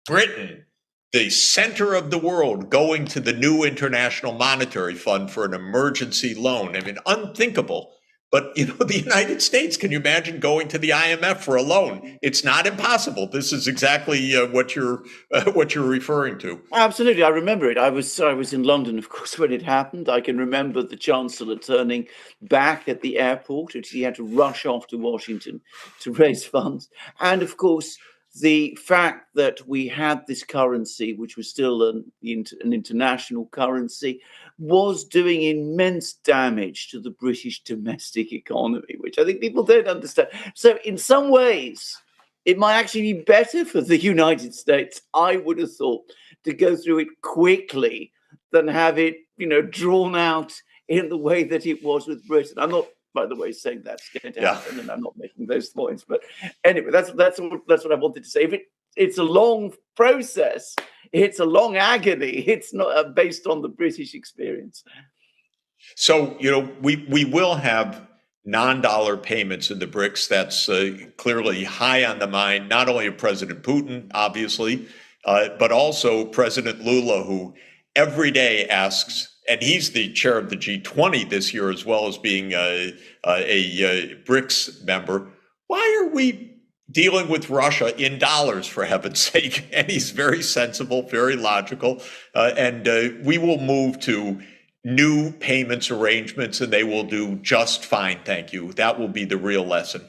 Britain, the center of the world, going to the new International Monetary Fund for an emergency loan. I mean, unthinkable. But, the United States, can you imagine going to the IMF for a loan? It's not impossible. This is exactly what you're referring to. Absolutely, I remember it. I was in London, of course, when it happened. I can remember the Chancellor turning back at the airport, and he had to rush off to Washington to raise funds. And of course, the fact that we had this currency, which was still an international currency, was doing immense damage to the British domestic economy, which I think people don't understand. So in some ways, it might actually be better for the United States, I would have thought, to go through it quickly than have it, drawn out in the way that it was with Britain. I'm not, by the way, saying that's going to happen, and I'm not making those points. But anyway, that's what I wanted to say. If it's a long process, it's a long agony. It's not based on the British experience. So, we will have non-dollar payments in the BRICS. That's clearly high on the mind, not only of President Putin, obviously, but also President Lula, who every day asks, and he's the chair of the G20 this year, as well as being a BRICS member, why are we dealing with Russia in dollars, for heaven's sake? And he's very sensible, very logical, and we will move to new payments arrangements, and they will do just fine, thank you. That will be the real lesson.